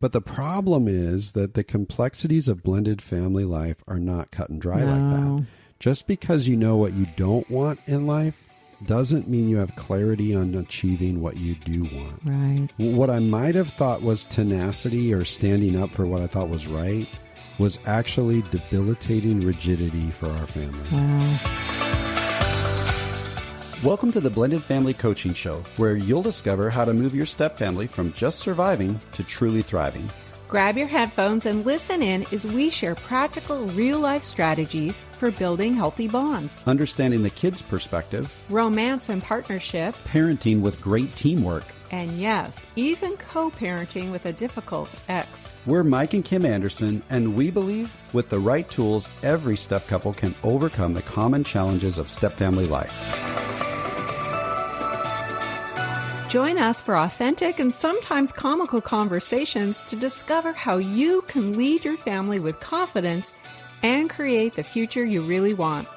But the problem is that the complexities of blended family life are not cut and dry like that. Just because you know what you don't want in life doesn't mean you have clarity on achieving what you do want. Right. What I might have thought was tenacity or standing up for what I thought was right was actually debilitating rigidity for our family. Wow. Welcome to the Blended Family Coaching Show, where you'll discover how to move your stepfamily from just surviving to truly thriving. Grab your headphones and listen in as we share practical, real-life strategies for building healthy bonds, Understanding the kids' perspective, romance and partnership, parenting with great teamwork. and yes, even co-parenting with a difficult ex. We're Mike and Kim Anderson, and we believe with the right tools, every step couple can overcome the common challenges of stepfamily life. Join us for authentic and sometimes comical conversations to discover how you can lead your family with confidence and create the future you really want.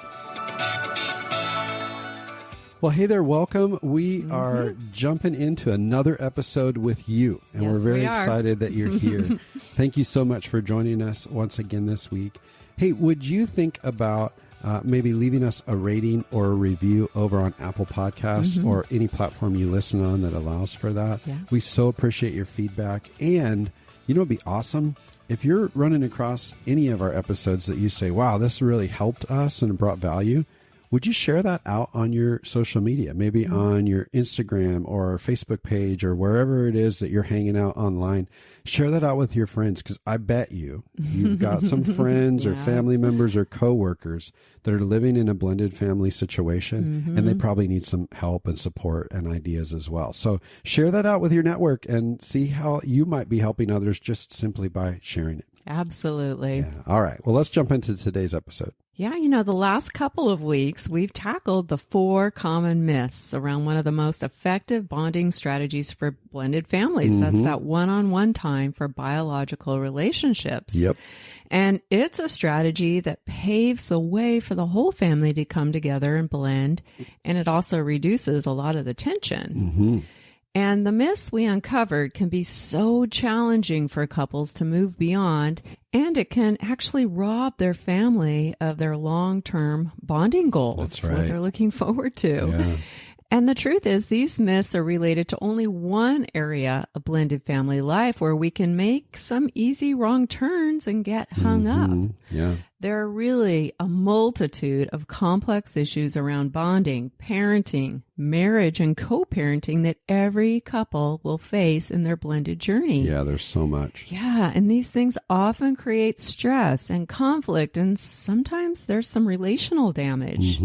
Well, hey there, welcome. We are jumping into another episode with you, and Yes, we're very we are. excited that you're here. Thank you so much for joining us once again this week. Hey, would you think about maybe leaving us a rating or a review over on Apple Podcasts or any platform you listen on that allows for that? Yeah. We so appreciate your feedback. And you know, it'd be awesome if you're running across any of our episodes that you say, wow, this really helped us and brought value. Would you share that out on your social media, maybe on your Instagram or Facebook page or wherever it is that you're hanging out online? Share that out with your friends, because I bet you've got some friends or family members or coworkers that are living in a blended family situation, and they probably need some help and support and ideas as well. So share that out with your network and see how you might be helping others just simply by sharing it. Absolutely. Yeah. All right. Well, let's jump into today's episode. Yeah, you know, the last couple of weeks, we've tackled the 4 common myths around one of the most effective bonding strategies for blended families. That's that one-on-one time for biological relationships. Yep. And it's a strategy that paves the way for the whole family to come together and blend. And it also reduces a lot of the tension. And the myths we uncovered can be so challenging for couples to move beyond, and it can actually rob their family of their long-term bonding goals. That's right. What they're looking forward to. Yeah. And the truth is, these myths are related to only one area of blended family life where we can make some easy wrong turns and get hung up. Yeah. There are really a multitude of complex issues around bonding, parenting, marriage, and co-parenting that every couple will face in their blended journey. Yeah, there's so much. Yeah, and these things often create stress and conflict, and sometimes there's some relational damage.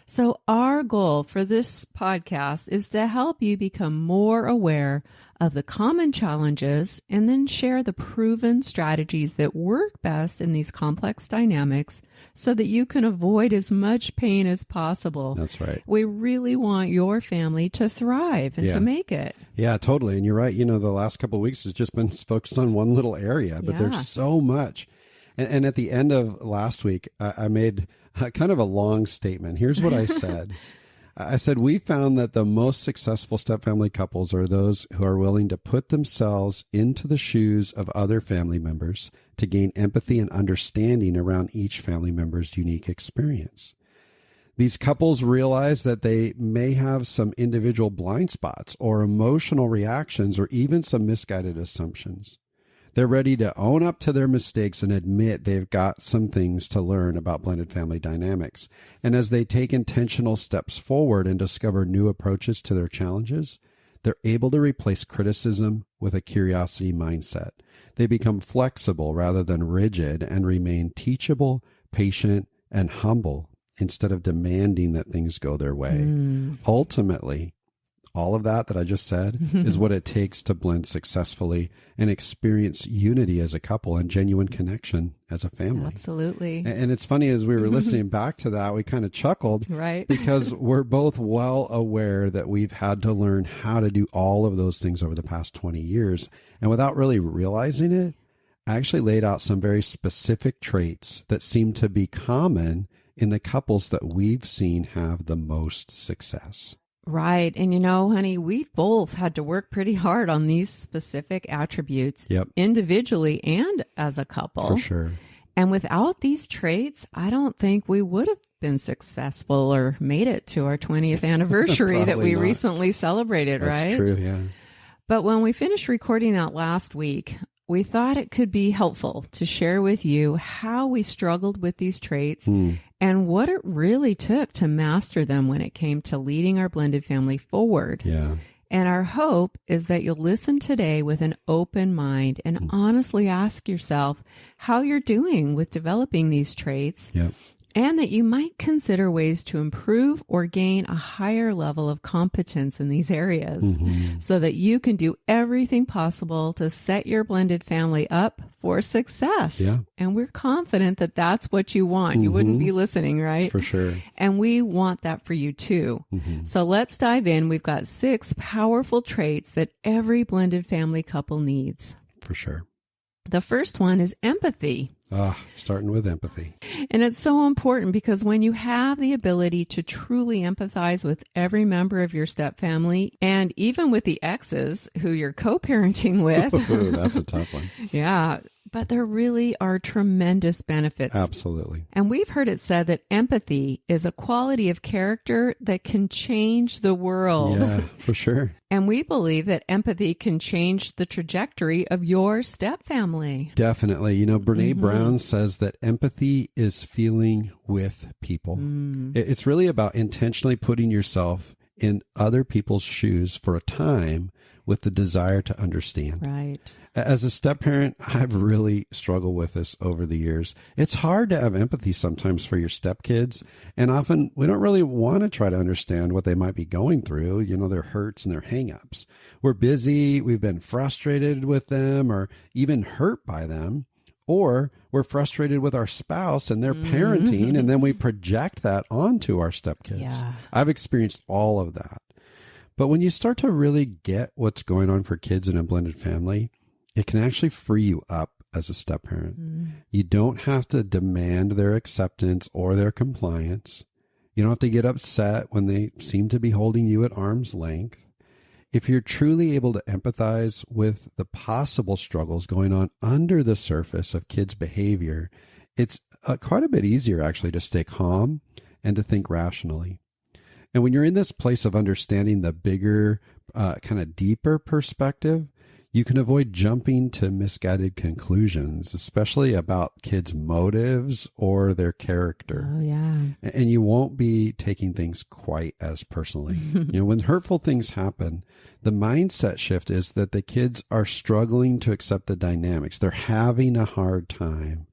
So our goal for this podcast is to help you become more aware of the common challenges and then share the proven strategies that work best in these complex dynamics so that you can avoid as much pain as possible. That's right. We really want your family to thrive and to make it. Yeah, totally. And you're right. You know, the last couple of weeks has just been focused on one little area, but there's so much. And at the end of last week, I made kind of a long statement. Here's what I said. I said, we found that the most successful stepfamily couples are those who are willing to put themselves into the shoes of other family members to gain empathy and understanding around each family member's unique experience. These couples realize that they may have some individual blind spots or emotional reactions or even some misguided assumptions. They're ready to own up to their mistakes and admit they've got some things to learn about blended family dynamics. And as they take intentional steps forward and discover new approaches to their challenges, they're able to replace criticism with a curiosity mindset. They become flexible rather than rigid and remain teachable, patient, and humble instead of demanding that things go their way. Ultimately, all of that I just said is what it takes to blend successfully and experience unity as a couple and genuine connection as a family. Absolutely. And it's funny, as we were listening back to that, we kind of chuckled, Right. because we're both well aware that we've had to learn how to do all of those things over the past 20 years. And without really realizing it, I actually laid out some very specific traits that seem to be common in the couples that we've seen have the most success. Right. And honey, we've both had to work pretty hard on these specific attributes individually and as a couple. For sure. And without these traits, I don't think we would have been successful or made it to our 20th anniversary that we recently celebrated, right? That's true, yeah. But when we finished recording that last week, we thought it could be helpful to share with you how we struggled with these traits and what it really took to master them when it came to leading our blended family forward. Yeah. And our hope is that you'll listen today with an open mind and honestly ask yourself how you're doing with developing these traits. Yep. And that you might consider ways to improve or gain a higher level of competence in these areas so that you can do everything possible to set your blended family up for success. Yeah. And we're confident that that's what you want. You wouldn't be listening, right? For sure. And we want that for you too. So let's dive in. We've got 6 powerful traits that every blended family couple needs. For sure. The first one is empathy. Starting with empathy. And it's so important because when you have the ability to truly empathize with every member of your step family and even with the exes who you're co-parenting with. That's a tough one. Yeah. But there really are tremendous benefits. Absolutely. And we've heard it said that empathy is a quality of character that can change the world. Yeah, for sure. And we believe that empathy can change the trajectory of your step family. Definitely. Brene Brown says that empathy is feeling with people. It's really about intentionally putting yourself in other people's shoes for a time with the desire to understand. Right. As a step parent, I've really struggled with this over the years. It's hard to have empathy sometimes for your stepkids, and often we don't really want to try to understand what they might be going through, their hurts and their hangups. We're busy, we've been frustrated with them or even hurt by them, or we're frustrated with our spouse and their parenting, and then we project that onto our stepkids. Yeah. I've experienced all of that. But when you start to really get what's going on for kids in a blended family, it can actually free you up as a step parent. You don't have to demand their acceptance or their compliance. You don't have to get upset when they seem to be holding you at arm's length. If you're truly able to empathize with the possible struggles going on under the surface of kids' behavior, it's quite a bit easier actually to stay calm and to think rationally. And when you're in this place of understanding the bigger, kind of deeper perspective, you can avoid jumping to misguided conclusions, especially about kids' motives or their character. Oh, yeah. And you won't be taking things quite as personally. When hurtful things happen, the mindset shift is that the kids are struggling to accept the dynamics. They're having a hard time.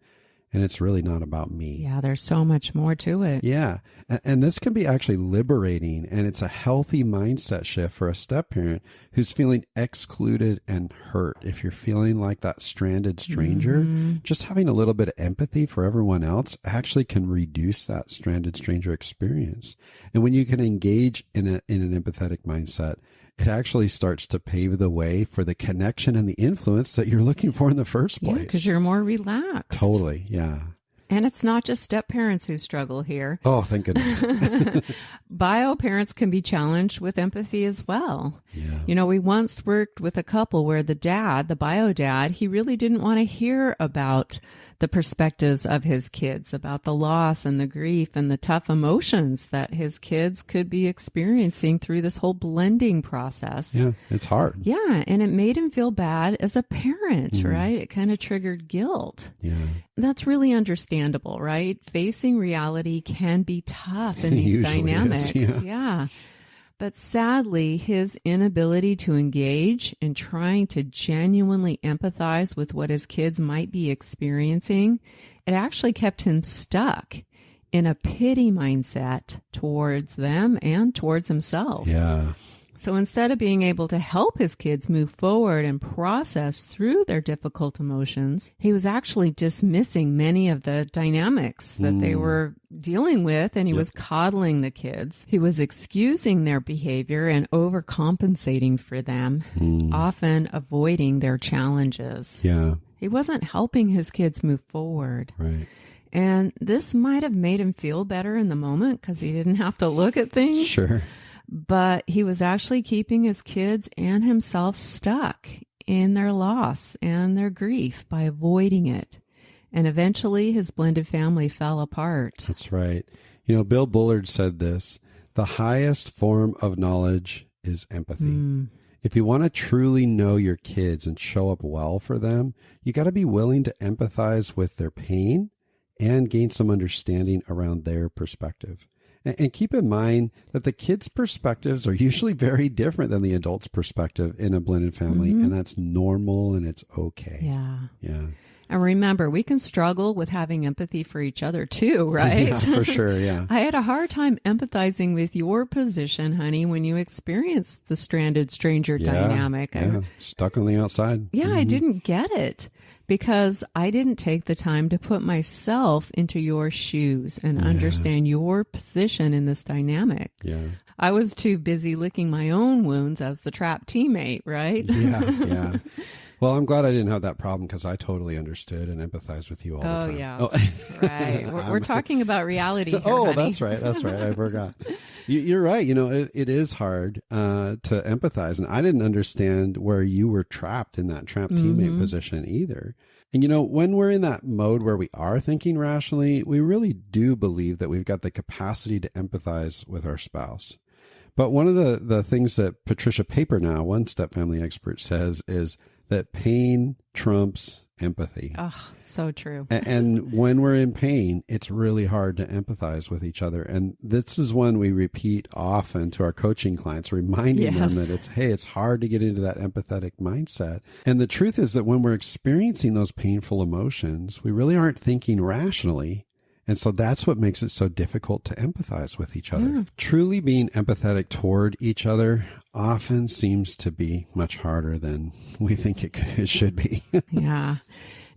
And it's really not about me. Yeah, there's so much more to it. Yeah. And this can be actually liberating. And it's a healthy mindset shift for a step parent who's feeling excluded and hurt. If you're feeling like that stranded stranger, just having a little bit of empathy for everyone else actually can reduce that stranded stranger experience. And when you can engage in an empathetic mindset, it actually starts to pave the way for the connection and the influence that you're looking for in the first place. Yeah, because you're more relaxed. Totally, yeah. And it's not just step parents who struggle here. Oh, thank goodness. Bio parents can be challenged with empathy as well. Yeah. We once worked with a couple where the dad, the bio dad, he really didn't want to hear about the perspectives of his kids, about the loss and the grief and the tough emotions that his kids could be experiencing through this whole blending process. Yeah, it's hard. Yeah, and it made him feel bad as a parent, right? It kind of triggered guilt. Yeah. That's really understandable, right? Facing reality can be tough in these dynamics. Yeah. But sadly, his inability to engage in trying to genuinely empathize with what his kids might be experiencing, it actually kept him stuck in a pity mindset towards them and towards himself. Yeah. So instead of being able to help his kids move forward and process through their difficult emotions, he was actually dismissing many of the dynamics that they were dealing with, and he was coddling the kids. He was excusing their behavior and overcompensating for them, often avoiding their challenges. Yeah. He wasn't helping his kids move forward. Right. And this might have made him feel better in the moment because he didn't have to look at things. Sure. but he was actually keeping his kids and himself stuck in their loss and their grief by avoiding it. And eventually his blended family fell apart. That's right. Bill Bullard said this, the highest form of knowledge is empathy. If you want to truly know your kids and show up well for them, you got to be willing to empathize with their pain and gain some understanding around their perspective. And keep in mind that the kids' perspectives are usually very different than the adult's perspective in a blended family, and that's normal and it's okay. Yeah. And remember, we can struggle with having empathy for each other too, right? Yeah, for sure, yeah. I had a hard time empathizing with your position, honey, when you experienced the stranded stranger dynamic. Yeah, stuck on the outside. Yeah, I didn't get it because I didn't take the time to put myself into your shoes and understand your position in this dynamic. Yeah. I was too busy licking my own wounds as the trapped teammate, right? Yeah. Well, I'm glad I didn't have that problem because I totally understood and empathized with you all the time. Right. We're talking about reality here, honey. That's right. I forgot. You're right. It is hard to empathize. And I didn't understand where you were trapped in that trapped teammate position either. And, when we're in that mode where we are thinking rationally, we really do believe that we've got the capacity to empathize with our spouse. But one of the things that Patricia Papernow, one step family expert, says is that pain trumps empathy. Oh, so true. And when we're in pain, it's really hard to empathize with each other. And this is one we repeat often to our coaching clients, reminding them that it's hard to get into that empathetic mindset. And the truth is that when we're experiencing those painful emotions, we really aren't thinking rationally. And so that's what makes it so difficult to empathize with each other. Yeah. Truly being empathetic toward each other often seems to be much harder than we think it should be. Yeah.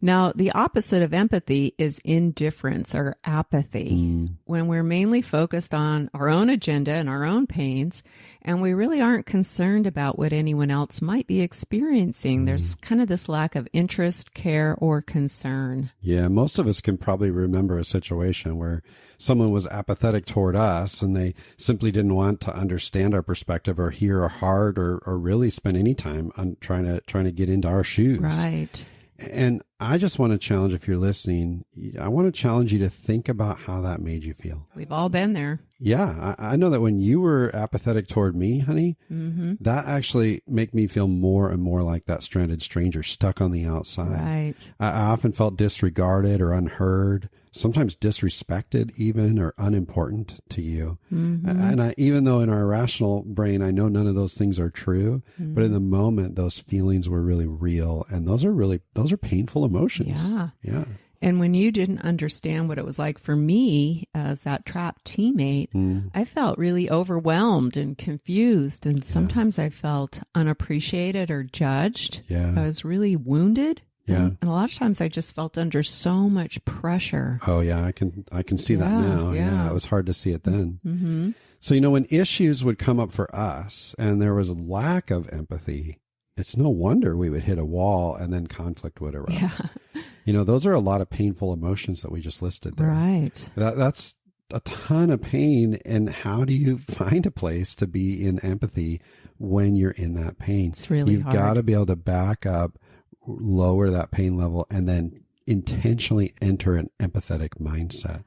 Now, the opposite of empathy is indifference or apathy, when we're mainly focused on our own agenda and our own pains, and we really aren't concerned about what anyone else might be experiencing. There's kind of this lack of interest, care, or concern. Yeah, most of us can probably remember a situation where someone was apathetic toward us and they simply didn't want to understand our perspective or hear our heart or really spend any time on trying to get into our shoes. Right. And I just want to challenge, if you're listening, I want to challenge you to think about how that made you feel. We've all been there. Yeah. I know that when you were apathetic toward me, honey, that actually made me feel more and more like that stranded stranger stuck on the outside. Right. I often felt disregarded or unheard, sometimes disrespected even, or unimportant to you. And even though in our rational brain, I know none of those things are true, but in the moment, those feelings were really real. And those are painful emotions. Yeah. And when you didn't understand what it was like for me as that trapped teammate, I felt really overwhelmed and confused. And sometimes I felt unappreciated or judged. Yeah. I was really wounded. Yeah. And a lot of times I just felt under so much pressure. Oh, yeah. I can see that now. Yeah. It was hard to see it then. So, when issues would come up for us and there was a lack of empathy, it's no wonder we would hit a wall and then conflict would erupt. Yeah. Those are a lot of painful emotions that we just listed there. Right. That's a ton of pain. And how do you find a place to be in empathy when you're in that pain? It's really You've hard. got to be able to back up, lower that pain level, and then intentionally enter an empathetic mindset.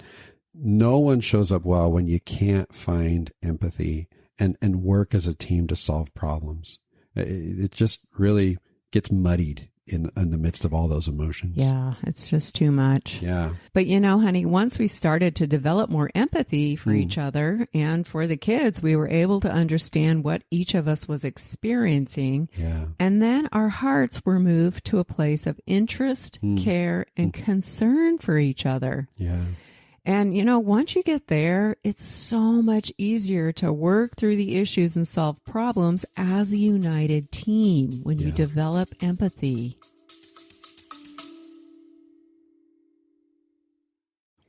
No one shows up well when you can't find empathy and work as a team to solve problems. It just really gets muddied in the midst of all those emotions. Yeah, it's just too much. Yeah. But honey, once we started to develop more empathy for each other and for the kids, we were able to understand what each of us was experiencing. Yeah. And then our hearts were moved to a place of interest, care, and concern for each other. Yeah. And, once you get there, it's so much easier to work through the issues and solve problems as a united team when you develop empathy.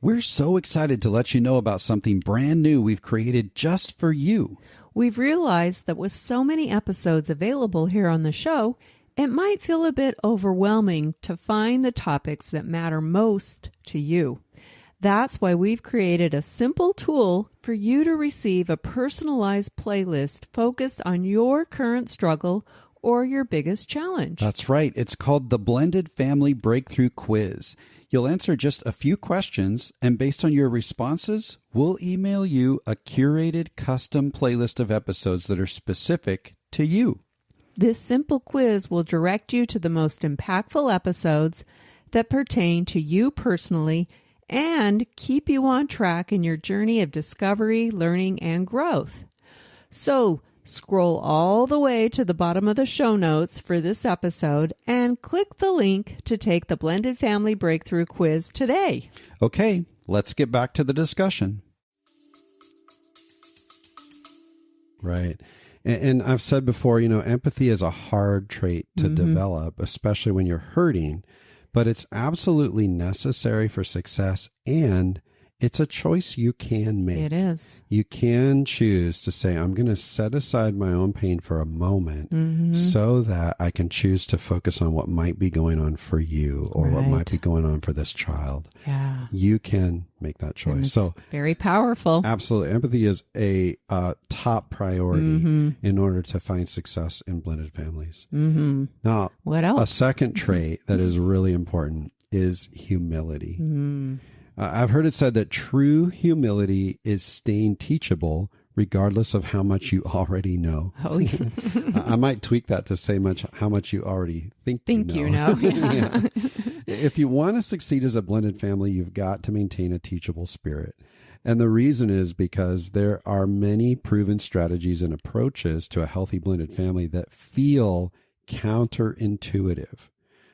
We're so excited to let you know about something brand new we've created just for you. We've realized that with so many episodes available here on the show, it might feel a bit overwhelming to find the topics that matter most to you. That's why we've created a simple tool for you to receive a personalized playlist focused on your current struggle or your biggest challenge. That's right. It's called the Blended Family Breakthrough Quiz. You'll answer just a few questions, and based on your responses, we'll email you a curated custom playlist of episodes that are specific to you. This simple quiz will direct you to the most impactful episodes that pertain to you personally and keep you on track in your journey of discovery, learning, and growth. So, scroll all the way to the bottom of the show notes for this episode and click the link to take the Blended Family Breakthrough Quiz today. Okay, let's get back to the discussion. Right. And I've said before, empathy is a hard trait to develop, especially when you're hurting, but it's absolutely necessary for success, and it's a choice you can make. It is. You can choose to say, I'm going to set aside my own pain for a moment so that I can choose to focus on what might be going on for you or what might be going on for this child. Yeah. You can make that choice. So very powerful. Absolutely. Empathy is a top priority in order to find success in blended families. Now, what else? A second trait that is really important is humility. I've heard it said that true humility is staying teachable regardless of how much you already know. Oh, yeah. I might tweak that to say how much you already think you know. Yeah. If you want to succeed as a blended family, you've got to maintain a teachable spirit. And the reason is because there are many proven strategies and approaches to a healthy blended family that feel counterintuitive.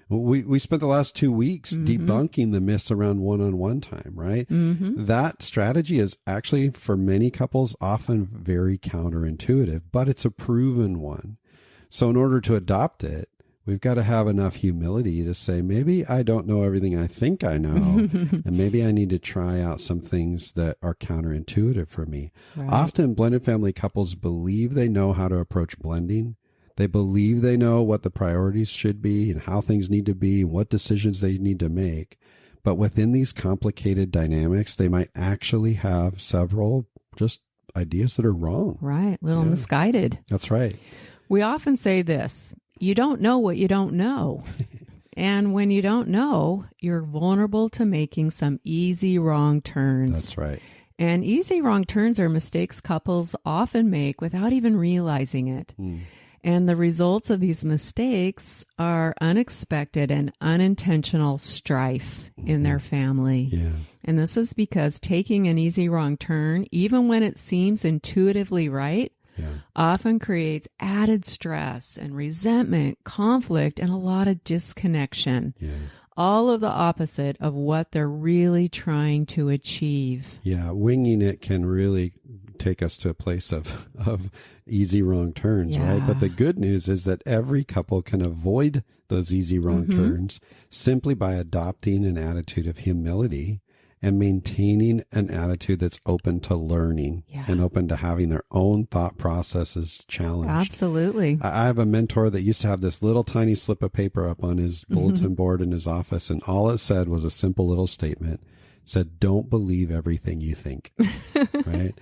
We spent the last 2 weeks debunking the myths around one-on-one time, right? That strategy is actually, for many couples, often very counterintuitive, but it's a proven one. So in order to adopt it, we've got to have enough humility to say, maybe I don't know everything I think I know, and maybe I need to try out some things that are counterintuitive for me. Right. Often blended family couples believe they know how to approach blending. They believe they know what the priorities should be and how things need to be, what decisions they need to make. But within these complicated dynamics, they might actually have several just ideas that are wrong. Right. Little misguided. That's right. We often say this, you don't know what you don't know. And when you don't know, you're vulnerable to making some easy wrong turns. That's right. And easy wrong turns are mistakes couples often make without even realizing it. And the results of these mistakes are unexpected and unintentional strife in their family. Yeah. And this is because taking an easy wrong turn, even when it seems intuitively right, often creates added stress and resentment, conflict, and a lot of disconnection. All of the opposite of what they're really trying to achieve. Yeah, winging it can really take us to a place of easy wrong turns, right? But the good news is that every couple can avoid those easy wrong turns simply by adopting an attitude of humility and maintaining an attitude that's open to learning and open to having their own thought processes challenged. Absolutely. I have a mentor that used to have this little tiny slip of paper up on his bulletin board in his office, and all it said was a simple little statement. It said, don't believe everything you think. Right?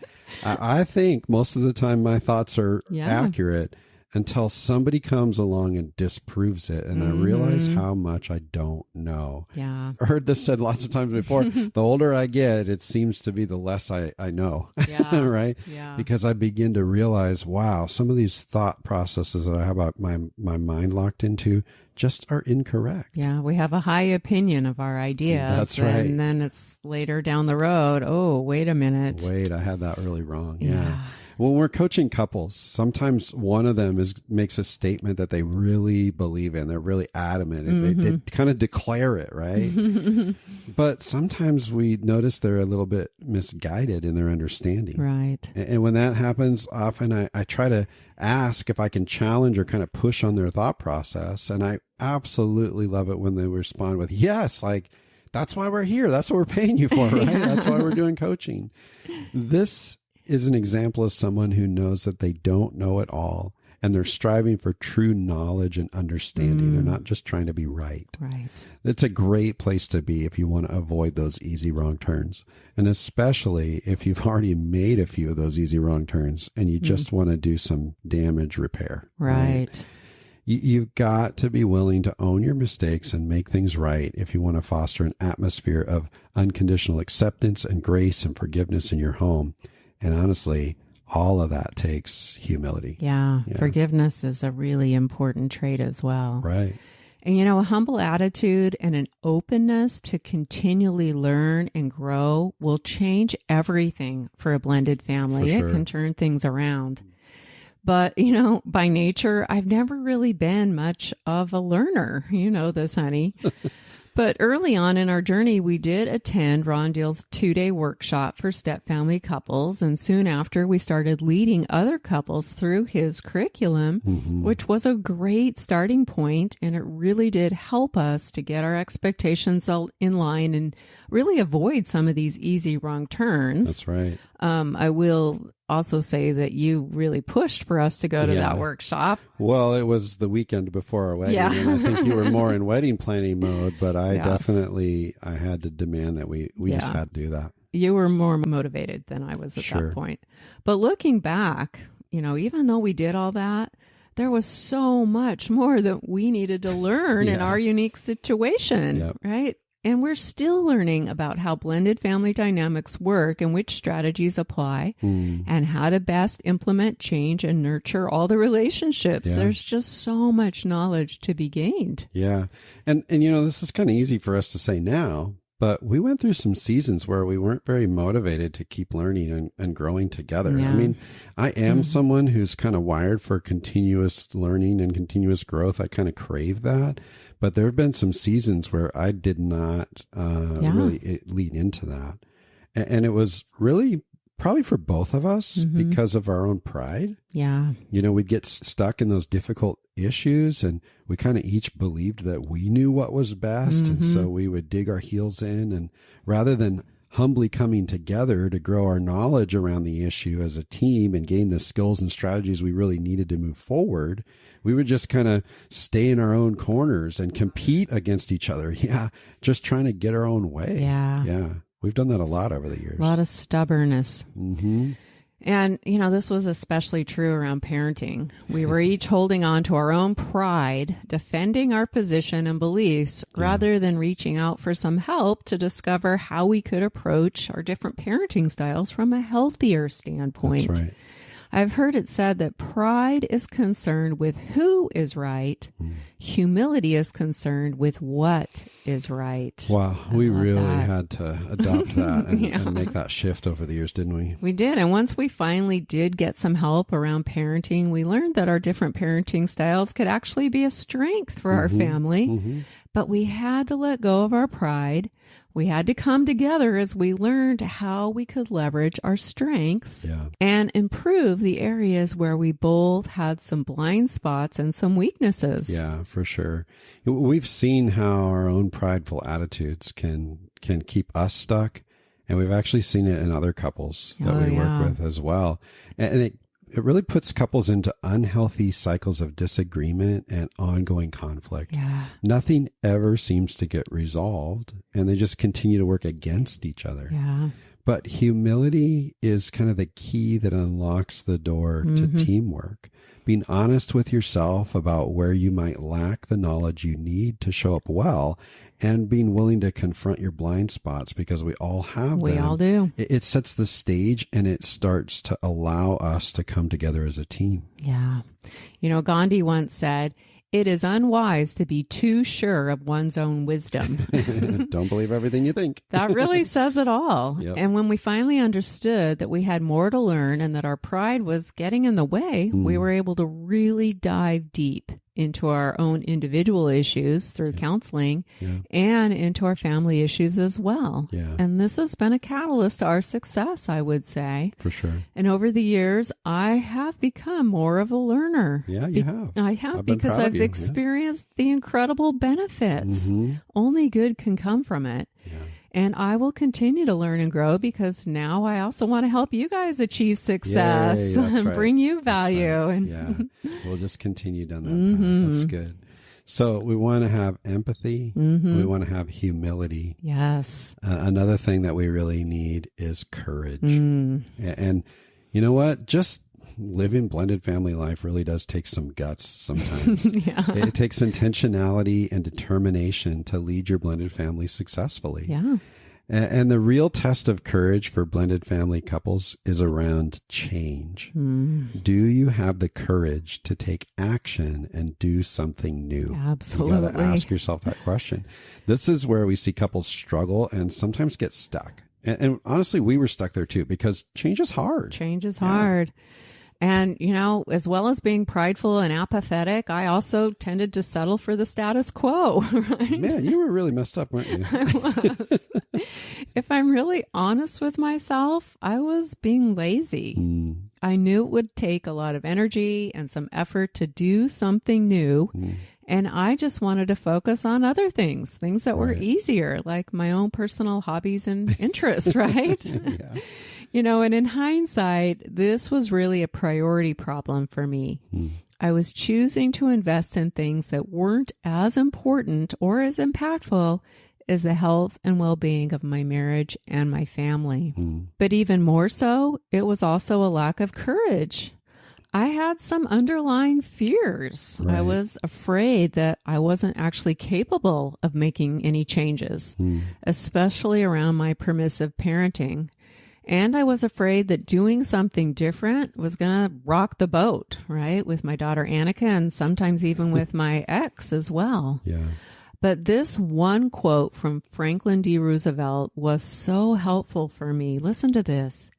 I think most of the time my thoughts are accurate until somebody comes along and disproves it, and I realize how much I don't know. Yeah. I heard this said lots of times before. The older I get, it seems to be the less I know, right? Yeah. Because I begin to realize, wow, some of these thought processes that I have my mind locked into just are incorrect. Yeah, we have a high opinion of our ideas. That's right. And then it's later down the road, oh, wait a minute. Wait, I had that really wrong. Yeah. When we're coaching couples, sometimes one of them makes a statement that they really believe in. They're really adamant. They kind of declare it, right? But sometimes we notice they're a little bit misguided in their understanding. Right. And when that happens, often I try to ask if I can challenge or kind of push on their thought process. And I absolutely love it when they respond with, yes, like, that's why we're here. That's what we're paying you for, right? That's why we're doing coaching. This is an example of someone who knows that they don't know it all and they're striving for true knowledge and understanding. They're not just trying to be right. Right. It's a great place to be if you want to avoid those easy wrong turns. And especially if you've already made a few of those easy wrong turns and you just want to do some damage repair. Right. You've got to be willing to own your mistakes and make things right if you want to foster an atmosphere of unconditional acceptance and grace and forgiveness in your home. And honestly, all of that takes humility. Yeah. Forgiveness is a really important trait as well. Right. And, a humble attitude and an openness to continually learn and grow will change everything for a blended family. For sure. It can turn things around. But, by nature, I've never really been much of a learner. You know this, honey. But early on in our journey, we did attend Ron Deal's 2-day workshop for step-family couples. And soon after, we started leading other couples through his curriculum, which was a great starting point. And it really did help us to get our expectations in line and really avoid some of these easy wrong turns. That's right. I will also say that you really pushed for us to go to that workshop. Well, it was the weekend before our wedding, Yeah. and I think you were more in wedding planning mode, but I definitely had to demand that we just had to do that. You were more motivated than I was at that point. But looking back, even though we did all that, there was so much more that we needed to learn in our unique situation, right? And we're still learning about how blended family dynamics work and which strategies apply and how to best implement change and nurture all the relationships. Yeah. There's just so much knowledge to be gained. Yeah. And this is kind of easy for us to say now, but we went through some seasons where we weren't very motivated to keep learning and growing together. Yeah. I mean, I am someone who's kind of wired for continuous learning and continuous growth. I kind of crave that. But there have been some seasons where I did not really lean into that. And it was really probably for both of us because of our own pride. Yeah. We'd get stuck in those difficult issues and we kind of each believed that we knew what was best. And so we would dig our heels in, and rather than humbly coming together to grow our knowledge around the issue as a team and gain the skills and strategies we really needed to move forward, we would just kind of stay in our own corners and compete against each other. Yeah. Just trying to get our own way. Yeah. Yeah. We've done that a lot over the years. A lot of stubbornness. And, this was especially true around parenting. We were each holding on to our own pride, defending our position and beliefs rather than reaching out for some help to discover how we could approach our different parenting styles from a healthier standpoint. That's right. I've heard it said that pride is concerned with who is right. Humility is concerned with what is right. Wow. We really had to adopt that and make that shift over the years, didn't we? We did. And once we finally did get some help around parenting, we learned that our different parenting styles could actually be a strength for our family. But we had to let go of our pride. We had to come together as we learned how we could leverage our strengths and improve the areas where we both had some blind spots and some weaknesses. Yeah, for sure. We've seen how our own prideful attitudes can keep us stuck, and we've actually seen it in other couples that we work with as well. And it really puts couples into unhealthy cycles of disagreement and ongoing conflict. Yeah. Nothing ever seems to get resolved, and they just continue to work against each other. Yeah. But humility is kind of the key that unlocks the door to teamwork. Being honest with yourself about where you might lack the knowledge you need to show up well, and being willing to confront your blind spots, because we all have them. We all do. It sets the stage, and it starts to allow us to come together as a team. Yeah. Gandhi once said, "It is unwise to be too sure of one's own wisdom." Don't believe everything you think. That really says it all. Yep. And when we finally understood that we had more to learn and that our pride was getting in the way, we were able to really dive deep into our own individual issues through counseling and into our family issues as well. Yeah. And this has been a catalyst to our success, I would say. For sure. And over the years, I have become more of a learner. Yeah, you have. I have, I've been because proud of I've you. experienced the incredible benefits. Only good can come from it. Yeah. And I will continue to learn and grow because now I also want to help you guys achieve success and bring you value. Right. And yeah, we'll just continue down that path. That's good. So we want to have empathy. We want to have humility. Yes. Another thing that we really need is courage. And you know what? Just living blended family life really does take some guts sometimes. It takes intentionality and determination to lead your blended family successfully. Yeah. And the real test of courage for blended family couples is around change. Do you have the courage to take action and do something new? Absolutely. You got to ask yourself that question. This is where we see couples struggle and sometimes get stuck. And honestly, we were stuck there too, because change is hard. Change is hard. And, you know, as well as being prideful and apathetic, I also tended to settle for the status quo. Right? Man, you were really messed up, weren't you? I was. If I'm really honest with myself, I was being lazy. I knew it would take a lot of energy and some effort to do something new. And I just wanted to focus on other things that were easier, like my own personal hobbies and interests, right? You know, and in hindsight, this was really a priority problem for me. I was choosing to invest in things that weren't as important or as impactful as the health and well-being of my marriage and my family. But even more so, it was also a lack of courage. I had some underlying fears. I was afraid that I wasn't actually capable of making any changes, especially around my permissive parenting. And I was afraid that doing something different was going to rock the boat, right? With my daughter Annika and sometimes even with my ex as well. But this one quote from Franklin D. Roosevelt was so helpful for me. Listen to this.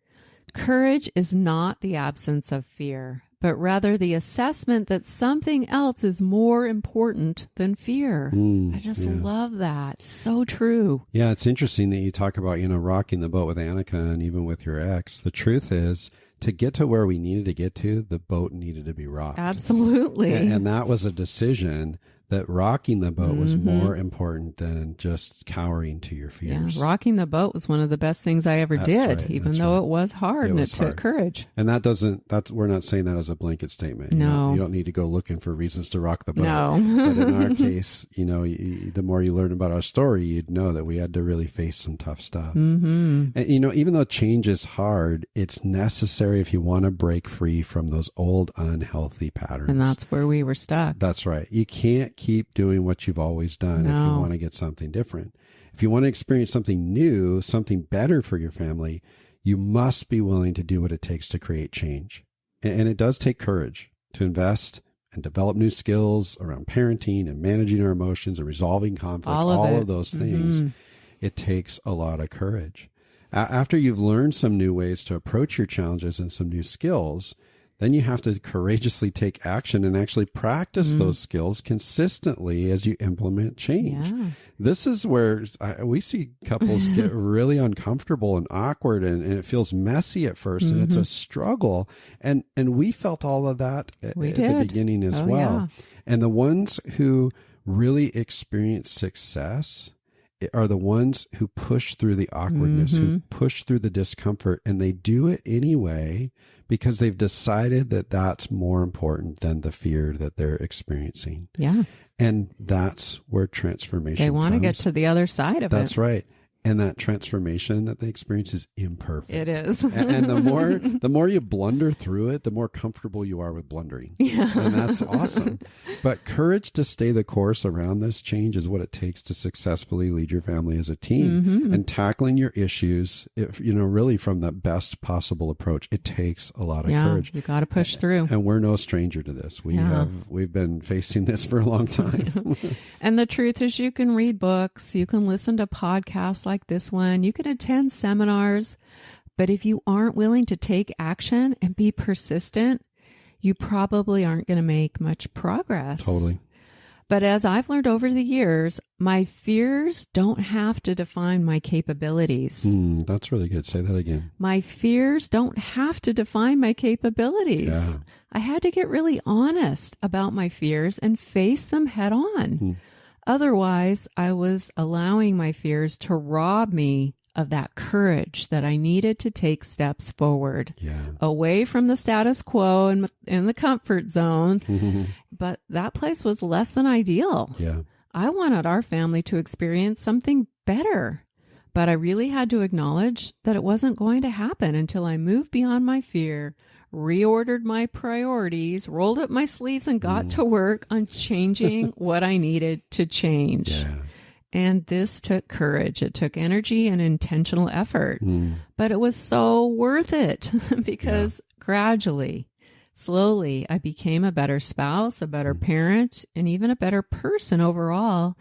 Courage is not the absence of fear, but rather the assessment that something else is more important than fear. I just love that. So true. Yeah, it's interesting that you talk about, you know, rocking the boat with Annika and even with your ex. The truth is, to get to where we needed to get to, the boat needed to be rocked. Absolutely. And that was a decision that rocking the boat was more important than just cowering to your fears. Yeah, rocking the boat was one of the best things I ever did, even though it was hard and it took courage. And we're not saying that as a blanket statement. No. You don't need to go looking for reasons to rock the boat. No. But in our case, you know, the more you learn about our story, you'd know that we had to really face some tough stuff. And, you know, even though change is hard, it's necessary if you want to break free from those old unhealthy patterns. And that's where we were stuck. That's right. You can't keep doing what you've always done if you want to get something different. If you want to experience something new, something better for your family, you must be willing to do what it takes to create change. And it does take courage to invest and develop new skills around parenting and managing our emotions and resolving conflict, all of those things. It takes a lot of courage. After you've learned some new ways to approach your challenges and some new skills, then you have to courageously take action and actually practice those skills consistently as you implement change. This is where we see couples get really uncomfortable and awkward, and it feels messy at first, and it's a struggle. And we felt all of that at the beginning as well. And the ones who really experience success are the ones who push through the awkwardness, who push through the discomfort, and they do it anyway because they've decided that that's more important than the fear that they're experiencing. And that's where transformation They want to get to the other side of it. That's right. And that transformation that they experience is imperfect. It is. And the more you blunder through it, the more comfortable you are with blundering. And that's awesome. But courage to stay the course around this change is what it takes to successfully lead your family as a team. And tackling your issues, really from the best possible approach. It takes a lot of courage. You got to push through. And we're no stranger to this. We've been facing this for a long time. And the truth is, you can read books, you can listen to podcasts like this one, you can attend seminars, but if you aren't willing to take action and be persistent, you probably aren't going to make much progress. Totally. But as I've learned over the years, my fears don't have to define my capabilities. That's really good. Say that again. My fears don't have to define my capabilities. I had to get really honest about my fears and face them head on. Otherwise, I was allowing my fears to rob me of that courage that I needed to take steps forward, away from the status quo and in the comfort zone. But that place was less than ideal. Yeah. I wanted our family to experience something better, but I really had to acknowledge that it wasn't going to happen until I moved beyond my fear, reordered my priorities, rolled up my sleeves, and got to work on changing what I needed to change. Yeah. And this took courage. It took energy and intentional effort, but it was so worth it because gradually, slowly, I became a better spouse, a better parent, and even a better person overall.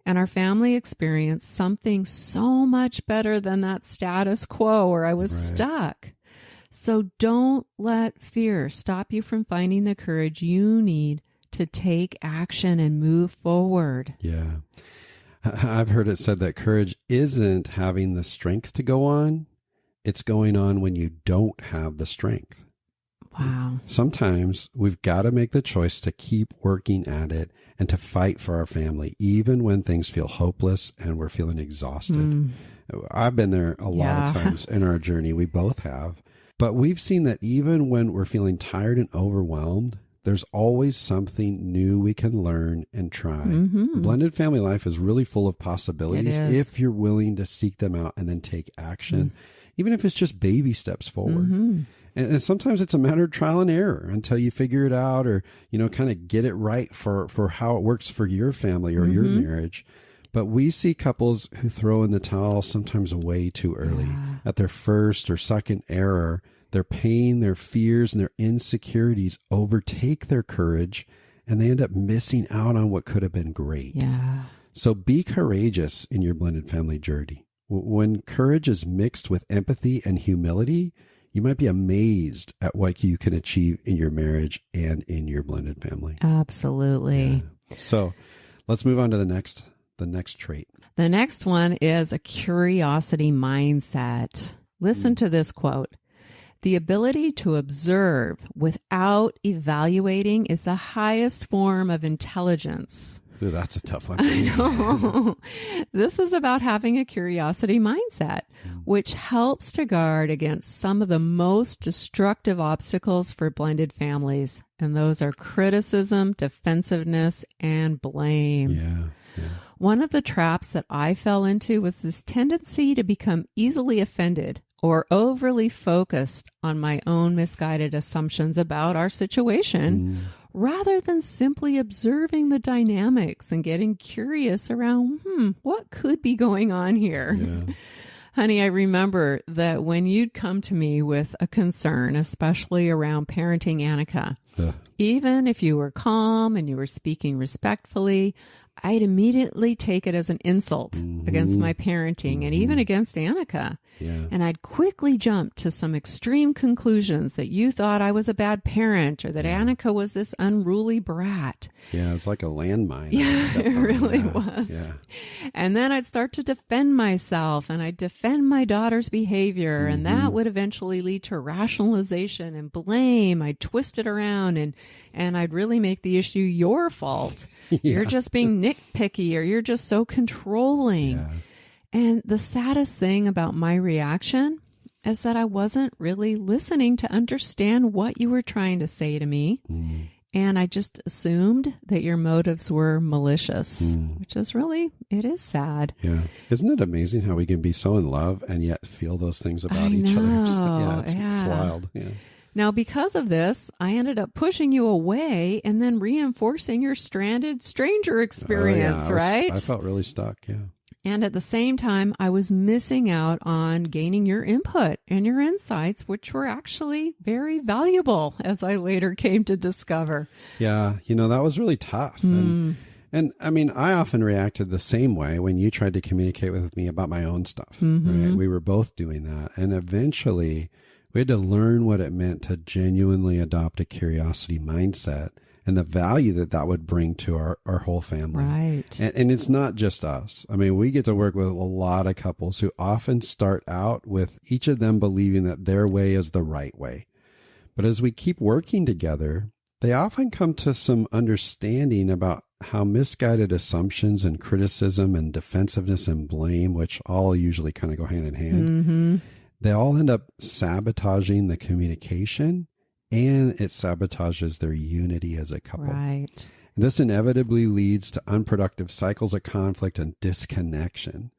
And our family experienced something so much better than that status quo where I was stuck. So don't let fear stop you from finding the courage you need to take action and move forward. Yeah. I've heard it said that courage isn't having the strength to go on. It's going on when you don't have the strength. Wow. Sometimes we've got to make the choice to keep working at it and to fight for our family, even when things feel hopeless and we're feeling exhausted. I've been there a lot of times in our journey. We both have. But we've seen that even when we're feeling tired and overwhelmed, there's always something new we can learn and try. Blended family life is really full of possibilities if you're willing to seek them out and then take action, even if it's just baby steps forward. And sometimes it's a matter of trial and error until you figure it out or, kind of get it right for how it works for your family or your marriage. But we see couples who throw in the towel sometimes way too early. At their first or second error, their pain, their fears, and their insecurities overtake their courage, and they end up missing out on what could have been great. Yeah. So be courageous in your blended family journey. When courage is mixed with empathy and humility, you might be amazed at what you can achieve in your marriage and in your blended family. Absolutely. Yeah. So let's move on to the next trait. The next one is a curiosity mindset. Listen to this quote. The ability to observe without evaluating is the highest form of intelligence. Ooh, that's a tough one. I know. This is about having a curiosity mindset, which helps to guard against some of the most destructive obstacles for blended families. And those are criticism, defensiveness, and blame. Yeah. One of the traps that I fell into was this tendency to become easily offended or overly focused on my own misguided assumptions about our situation, rather than simply observing the dynamics and getting curious around, what could be going on here? Yeah. Honey, I remember that when you'd come to me with a concern, especially around parenting Annika, even if you were calm and you were speaking respectfully, I'd immediately take it as an insult against my parenting and even against Annika. Yeah. And I'd quickly jump to some extreme conclusions that you thought I was a bad parent or that Annika was this unruly brat. Yeah, it's like a landmine. Yeah, it really was. Yeah. And then I'd start to defend myself and I'd defend my daughter's behavior. And that would eventually lead to rationalization and blame. I'd twist it around and I'd really make the issue your fault. You're just being nitpicky or you're just so controlling. Yeah. And the saddest thing about my reaction is that I wasn't really listening to understand what you were trying to say to me. And I just assumed that your motives were malicious, which is really, it is sad. Yeah. Isn't it amazing how we can be so in love and yet feel those things about each other? Yeah, it's wild. Yeah. Now, because of this, I ended up pushing you away and then reinforcing your stranded stranger experience, right? I felt really stuck. Yeah. And at the same time, I was missing out on gaining your input and your insights, which were actually very valuable, as I later came to discover. Yeah, that was really tough. And I mean, I often reacted the same way when you tried to communicate with me about my own stuff. Right? We were both doing that. And eventually, we had to learn what it meant to genuinely adopt a curiosity mindset and the value that would bring to our whole family. Right. And it's not just us. I mean, we get to work with a lot of couples who often start out with each of them believing that their way is the right way. But as we keep working together, they often come to some understanding about how misguided assumptions and criticism and defensiveness and blame, which all usually kind of go hand in hand, they all end up sabotaging the communication, and it sabotages their unity as a couple. Right. And this inevitably leads to unproductive cycles of conflict and disconnection.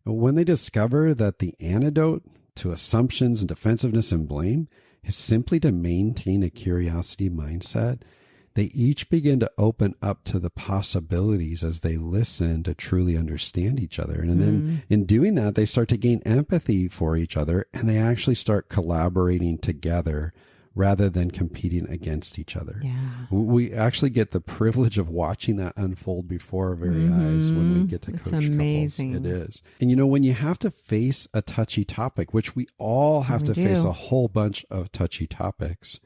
When they discover that the antidote to assumptions and defensiveness and blame is simply to maintain a curiosity mindset, they each begin to open up to the possibilities as they listen to truly understand each other. And then in doing that, they start to gain empathy for each other, and they actually start collaborating together rather than competing against each other. Yeah. We actually get the privilege of watching that unfold before our very eyes when we get to coach amazing. couples. It is. And you know, when you have to face a touchy topic, which we all have to face a whole bunch of touchy topics,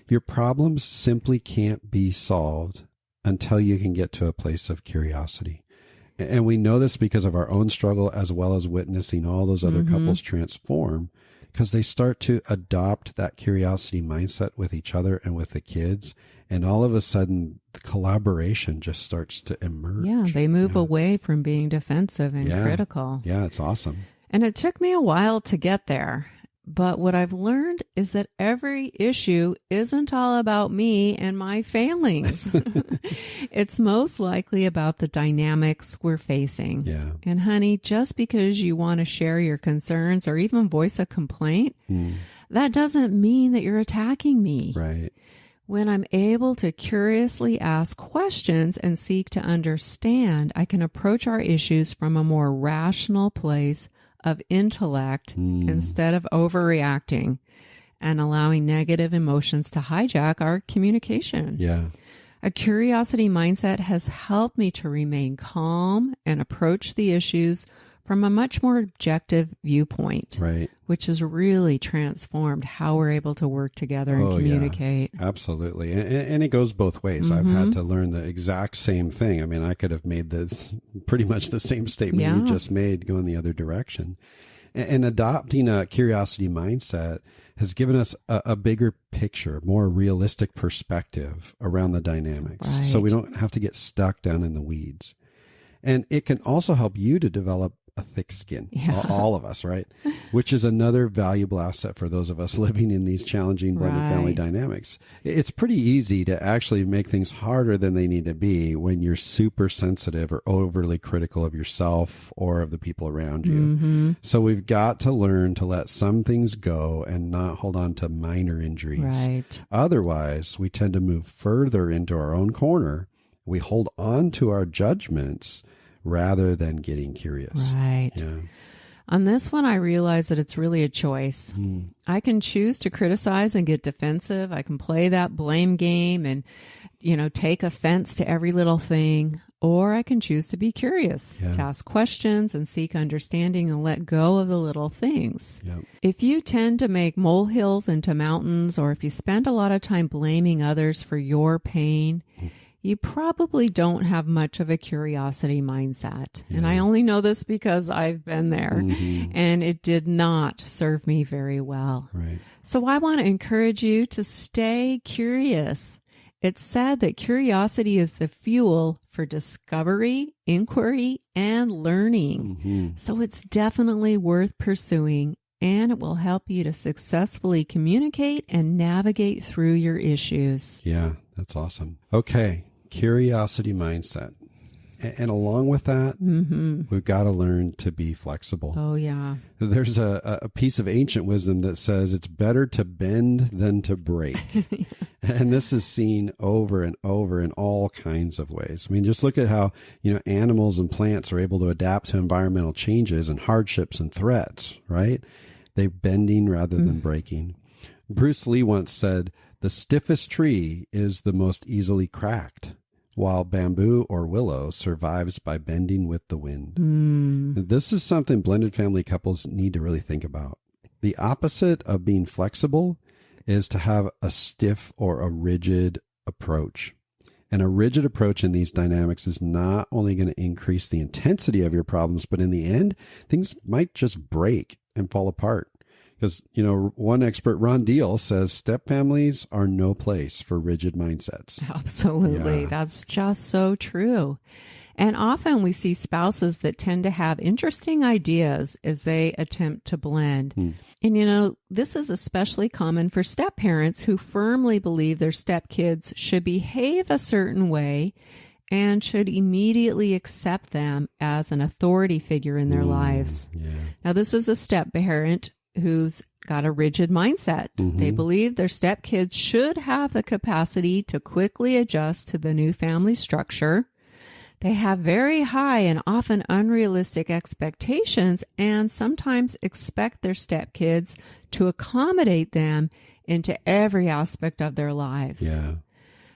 your problems simply can't be solved until you can get to a place of curiosity. And we know this because of our own struggle, as well as witnessing all those other couples transform, because they start to adopt that curiosity mindset with each other and with the kids. And all of a sudden, the collaboration just starts to emerge. Yeah, they move away from being defensive and critical. Yeah, it's awesome. And it took me a while to get there. But what I've learned is that every issue isn't all about me and my failings. It's most likely about the dynamics we're facing. Yeah. And honey, just because you want to share your concerns or even voice a complaint, that doesn't mean that you're attacking me. Right. When I'm able to curiously ask questions and seek to understand, I can approach our issues from a more rational place of intellect instead of overreacting and allowing negative emotions to hijack our communication. Yeah. A curiosity mindset has helped me to remain calm and approach the issues from a much more objective viewpoint, Right. which has really transformed how we're able to work together and communicate. Yeah, absolutely. And it goes both ways. I've had to learn the exact same thing. I mean, I could have made this pretty much the same statement you just made going the other direction. And adopting a curiosity mindset has given us a bigger picture, more realistic perspective around the dynamics. Right. So we don't have to get stuck down in the weeds. And it can also help you to develop a thick skin, all of us, right? Which is another valuable asset for those of us living in these challenging blended family dynamics. It's pretty easy to actually make things harder than they need to be when you're super sensitive or overly critical of yourself or of the people around you. So we've got to learn to let some things go and not hold on to minor injuries. Right. Otherwise, we tend to move further into our own corner. We hold on to our judgments rather than getting curious. Right. Yeah. On this one, I realize that it's really a choice. I can choose to criticize and get defensive. I can play that blame game and, take offense to every little thing. Or I can choose to be curious, to ask questions and seek understanding and let go of the little things. Yep. If you tend to make molehills into mountains, or if you spend a lot of time blaming others for your pain, you probably don't have much of a curiosity mindset. And I only know this because I've been there, and it did not serve me very well. Right. So I want to encourage you to stay curious. It's said that curiosity is the fuel for discovery, inquiry, and learning. So it's definitely worth pursuing, and it will help you to successfully communicate and navigate through your issues. Yeah, that's awesome. Okay. Curiosity mindset. And along with that, we've got to learn to be flexible. Oh, yeah. There's a piece of ancient wisdom that says it's better to bend than to break. And this is seen over and over in all kinds of ways. I mean, just look at how, animals and plants are able to adapt to environmental changes and hardships and threats, right? They're bending rather than breaking. Bruce Lee once said, "The stiffest tree is the most easily cracked, while bamboo or willow survives by bending with the wind." This is something blended family couples need to really think about. The opposite of being flexible is to have a stiff or a rigid approach. And a rigid approach in these dynamics is not only going to increase the intensity of your problems, but in the end, things might just break and fall apart. Because, one expert, Ron Deal, says step families are no place for rigid mindsets. Absolutely. Yeah. That's just so true. And often we see spouses that tend to have interesting ideas as they attempt to blend. And, this is especially common for step parents who firmly believe their stepkids should behave a certain way and should immediately accept them as an authority figure in their lives. Yeah. Now, this is a step parent who's got a rigid mindset. They believe their stepkids should have the capacity to quickly adjust to the new family structure. They have very high and often unrealistic expectations and sometimes expect their stepkids to accommodate them into every aspect of their lives. Yeah.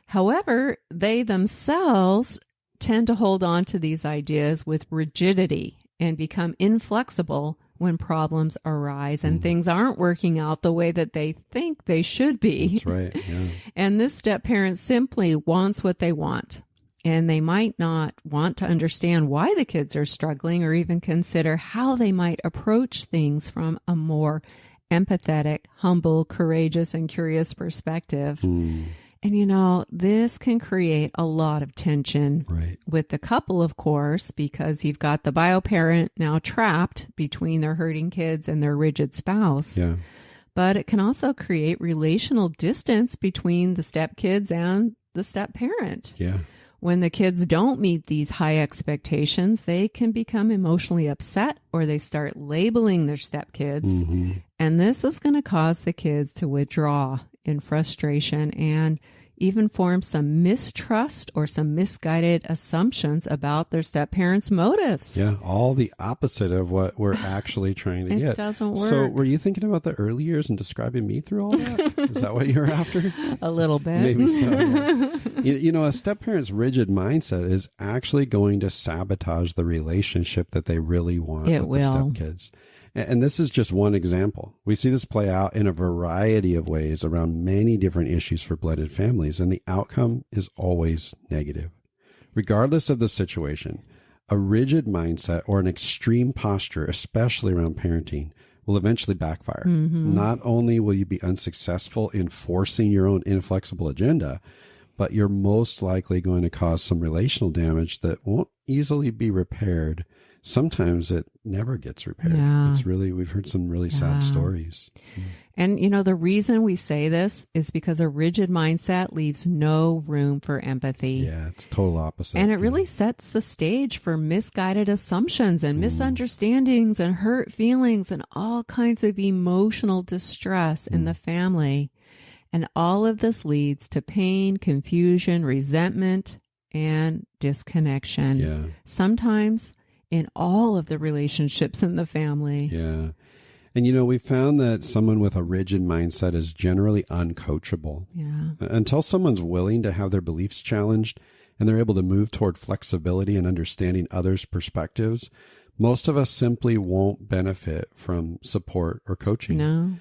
However, they themselves tend to hold on to these ideas with rigidity and become inflexible when problems arise and things aren't working out the way that they think they should be. That's right. Yeah. And this step parent simply wants what they want. And they might not want to understand why the kids are struggling or even consider how they might approach things from a more empathetic, humble, courageous, and curious perspective. And, this can create a lot of tension with the couple, of course, because you've got the bio parent now trapped between their hurting kids and their rigid spouse. Yeah. But it can also create relational distance between the stepkids and the step parent. Yeah. When the kids don't meet these high expectations, they can become emotionally upset or they start labeling their stepkids. And this is going to cause the kids to withdraw in frustration and even form some mistrust or some misguided assumptions about their step-parents' motives. Yeah, all the opposite of what we're actually trying to get. It doesn't work. So were you thinking about the early years and describing me through all that? Is that what you're after? A little bit. Maybe so, yeah. A step-parent's rigid mindset is actually going to sabotage the relationship that they really want with the stepkids. And this is just one example. We see this play out in a variety of ways around many different issues for blended families, and the outcome is always negative. Regardless of the situation, a rigid mindset or an extreme posture, especially around parenting, will eventually backfire. Not only will you be unsuccessful in forcing your own inflexible agenda, but you're most likely going to cause some relational damage that won't easily be repaired. Sometimes it never gets repaired. Yeah. We've heard some really sad stories. And, the reason we say this is because a rigid mindset leaves no room for empathy. Yeah, it's total opposite. And it really sets the stage for misguided assumptions and misunderstandings and hurt feelings and all kinds of emotional distress in the family. And all of this leads to pain, confusion, resentment, and disconnection. Yeah. Sometimes in all of the relationships in the family. Yeah. And, we found that someone with a rigid mindset is generally uncoachable. Yeah. Until someone's willing to have their beliefs challenged and they're able to move toward flexibility and understanding others' perspectives, most of us simply won't benefit from support or coaching. No.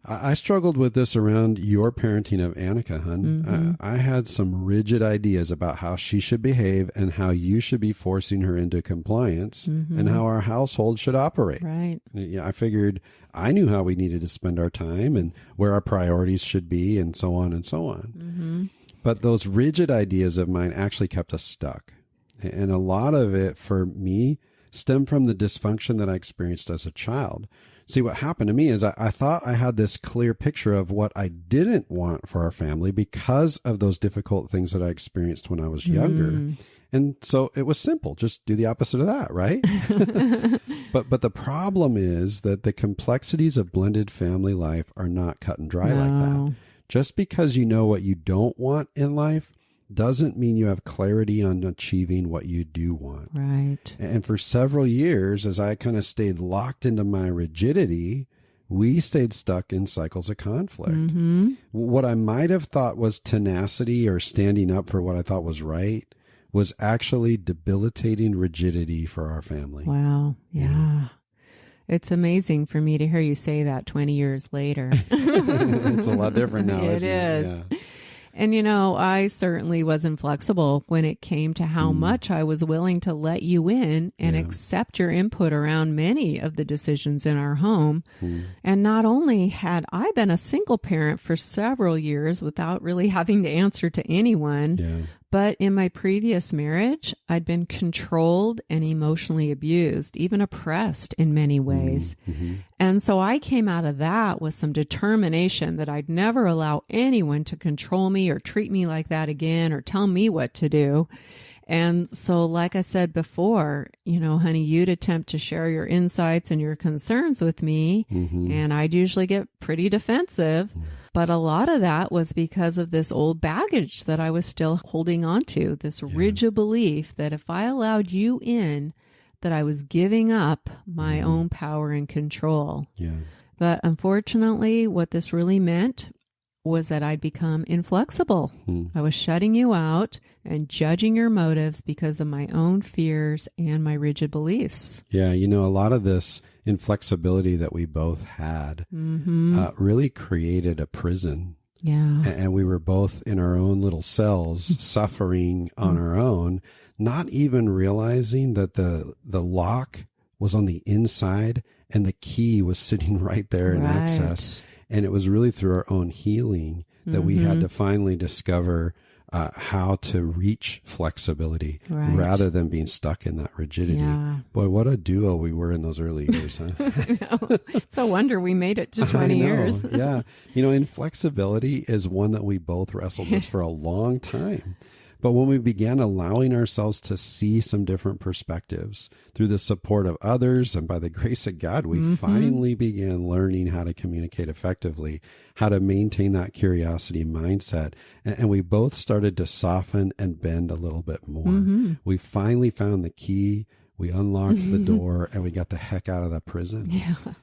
I struggled with this around your parenting of Annika, hon. I had some rigid ideas about how she should behave and how you should be forcing her into compliance and how our household should operate. Right. I figured I knew how we needed to spend our time and where our priorities should be and so on and so on. But those rigid ideas of mine actually kept us stuck. And a lot of it for me stemmed from the dysfunction that I experienced as a child. See, what happened to me is I thought I had this clear picture of what I didn't want for our family because of those difficult things that I experienced when I was younger. And so it was simple. Just do the opposite of that, right? But the problem is that the complexities of blended family life are not cut and dry like that. Just because you know what you don't want in life doesn't mean you have clarity on achieving what you do want. Right. And for several years, as I kind of stayed locked into my rigidity, we stayed stuck in cycles of conflict. What I might have thought was tenacity or standing up for what I thought was right was actually debilitating rigidity for our family. Wow. Yeah. It's amazing for me to hear you say that 20 years later. It's a lot different now, It isn't it? is. Yeah. And, I certainly was inflexible when it came to how much I was willing to let you in and accept your input around many of the decisions in our home. And not only had I been a single parent for several years without really having to answer to anyone, but in my previous marriage, I'd been controlled and emotionally abused, even oppressed in many ways. And so I came out of that with some determination that I'd never allow anyone to control me or treat me like that again or tell me what to do. And so, like I said before, honey, you'd attempt to share your insights and your concerns with me, and I'd usually get pretty defensive. But a lot of that was because of this old baggage that I was still holding on to, this rigid belief that if I allowed you in, that I was giving up my own power and control. But unfortunately, what this really meant was that I'd become inflexible. I was shutting you out and judging your motives because of my own fears and my rigid beliefs. Yeah, a lot of this inflexibility that we both had really created a prison. And we were both in our own little cells suffering on our own, not even realizing that the lock was on the inside and the key was sitting right there in access. And it was really through our own healing that we had to finally discover how to reach flexibility rather than being stuck in that rigidity. Boy, what a duo we were in those early years, huh? It's a wonder we made it to 20 years. Yeah. Inflexibility is one that we both wrestled with for a long time. But when we began allowing ourselves to see some different perspectives through the support of others and by the grace of God, we finally began learning how to communicate effectively, how to maintain that curiosity mindset. And we both started to soften and bend a little bit more. We finally found the key. We unlocked the door and we got the heck out of that prison.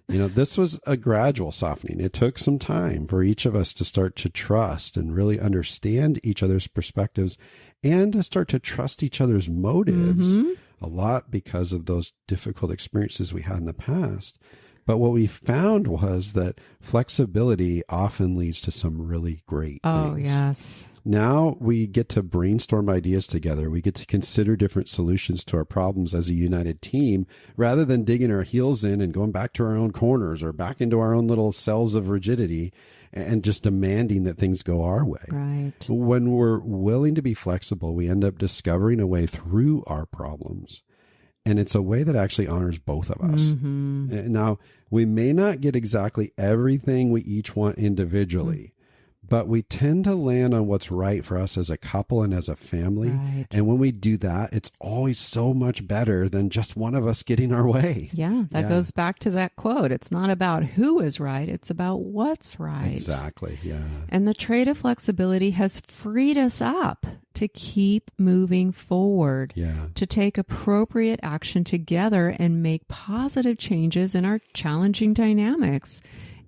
This was a gradual softening. It took some time for each of us to start to trust and really understand each other's perspectives and to start to trust each other's motives, a lot because of those difficult experiences we had in the past. But what we found was that flexibility often leads to some really great things. Oh, yes. Now we get to brainstorm ideas together. We get to consider different solutions to our problems as a united team rather than digging our heels in and going back to our own corners or back into our own little cells of rigidity and just demanding that things go our way. Right. When we're willing to be flexible, we end up discovering a way through our problems. And it's a way that actually honors both of us. Now, we may not get exactly everything we each want individually, but we tend to land on what's right for us as a couple and as a family. And when we do that, it's always so much better than just one of us getting our way. That goes back to that quote. It's not about who is right. It's about what's right. Exactly. And the trait of flexibility has freed us up to keep moving forward, to take appropriate action together and make positive changes in our challenging dynamics.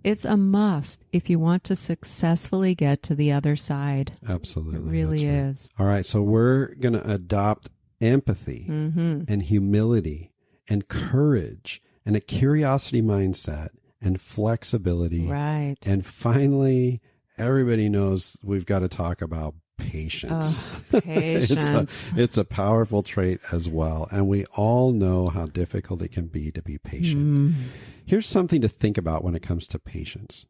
It's a must if you want to successfully get to the other side. Absolutely. It really is. All right. So we're going to adopt empathy and humility and courage and a curiosity mindset and flexibility. Right. And finally, everybody knows we've got to talk about patience. Patience. It's a powerful trait as well. And we all know how difficult it can be to be patient. Here's something to think about when it comes to patience.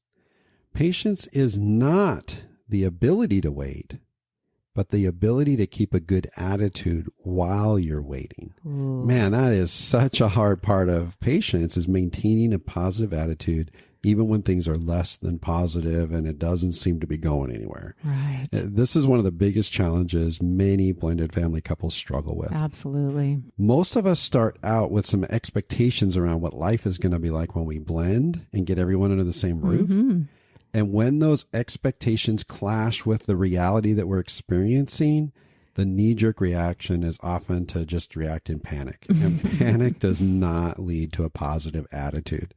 Patience is not the ability to wait, but the ability to keep a good attitude while you're waiting. Man, that is such a hard part of patience, is maintaining a positive attitude even when things are less than positive and it doesn't seem to be going anywhere. Right. This is one of the biggest challenges many blended family couples struggle with. Absolutely. Most of us start out with some expectations around what life is going to be like when we blend and get everyone under the same roof. And when those expectations clash with the reality that we're experiencing, the knee-jerk reaction is often to just react in panic. And panic does not lead to a positive attitude.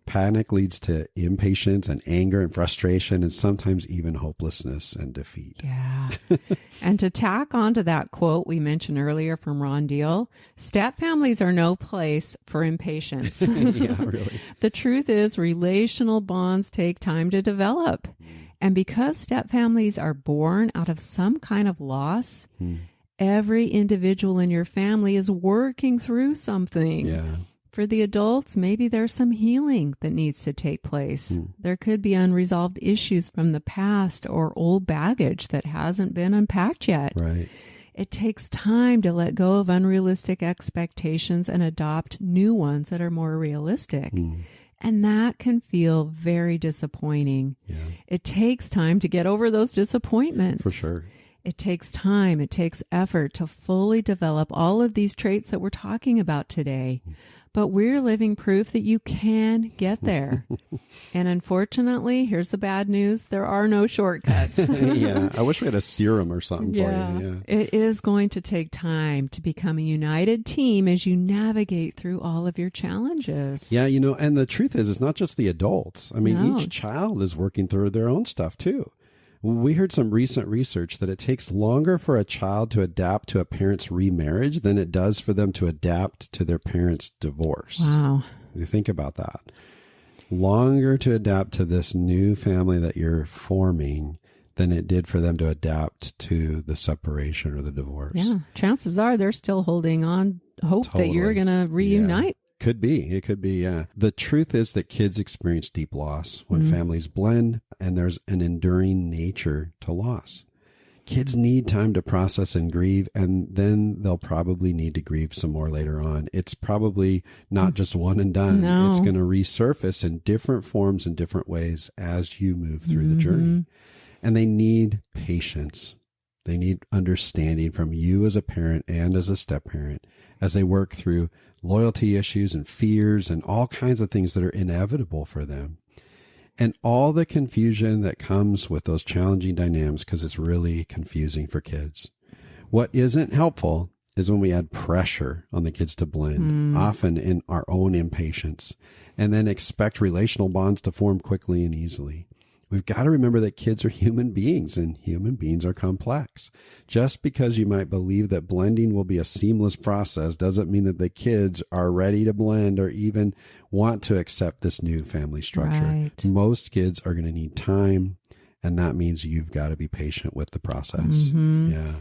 Panic leads to impatience and anger and frustration and sometimes even hopelessness and defeat. Yeah. And to tack onto that quote we mentioned earlier from Ron Deal, step families are no place for impatience. Yeah, really. The truth is relational bonds take time to develop. And because step families are born out of some kind of loss, every individual in your family is working through something. Yeah. For the adults, maybe there's some healing that needs to take place. There could be unresolved issues from the past or old baggage that hasn't been unpacked yet. Right. It takes time to let go of unrealistic expectations and adopt new ones that are more realistic. And that can feel very disappointing. Yeah. It takes time to get over those disappointments. For sure. It takes time, it takes effort to fully develop all of these traits that we're talking about today. But we're living proof that you can get there. And unfortunately, here's the bad news, there are no shortcuts. Yeah, I wish we had a serum or something for you. Yeah. It is going to take time to become a united team as you navigate through all of your challenges. Yeah, you know, and the truth is, it's not just the adults. I mean, No. each child is working through their own stuff too. We heard some recent research that it takes longer for a child to adapt to a parent's remarriage than it does for them to adapt to their parents' divorce. Wow. You think about that. Longer to adapt to this new family that you're forming than it did for them to adapt to the separation or the divorce. Yeah. Chances are they're still holding on hope that you're Totally. going to reunite. Could be. It could be, yeah. The truth is that kids experience deep loss when families blend, and there's an enduring nature to loss. Kids need time to process and grieve, and then they'll probably need to grieve some more later on. It's probably not just one and done. No. It's going to resurface in different forms and different ways as you move through the journey. And they need patience. They need understanding from you as a parent and as a step parent as they work through loyalty issues and fears and all kinds of things that are inevitable for them. And all the confusion that comes with those challenging dynamics, because it's really confusing for kids. What isn't helpful is when we add pressure on the kids to blend, often in our own impatience, and then expect relational bonds to form quickly and easily. We've got to remember that kids are human beings and human beings are complex. Just because you might believe that blending will be a seamless process doesn't mean that the kids are ready to blend or even want to accept this new family structure. Right. Most kids are going to need time, and that means you've got to be patient with the process. Yeah.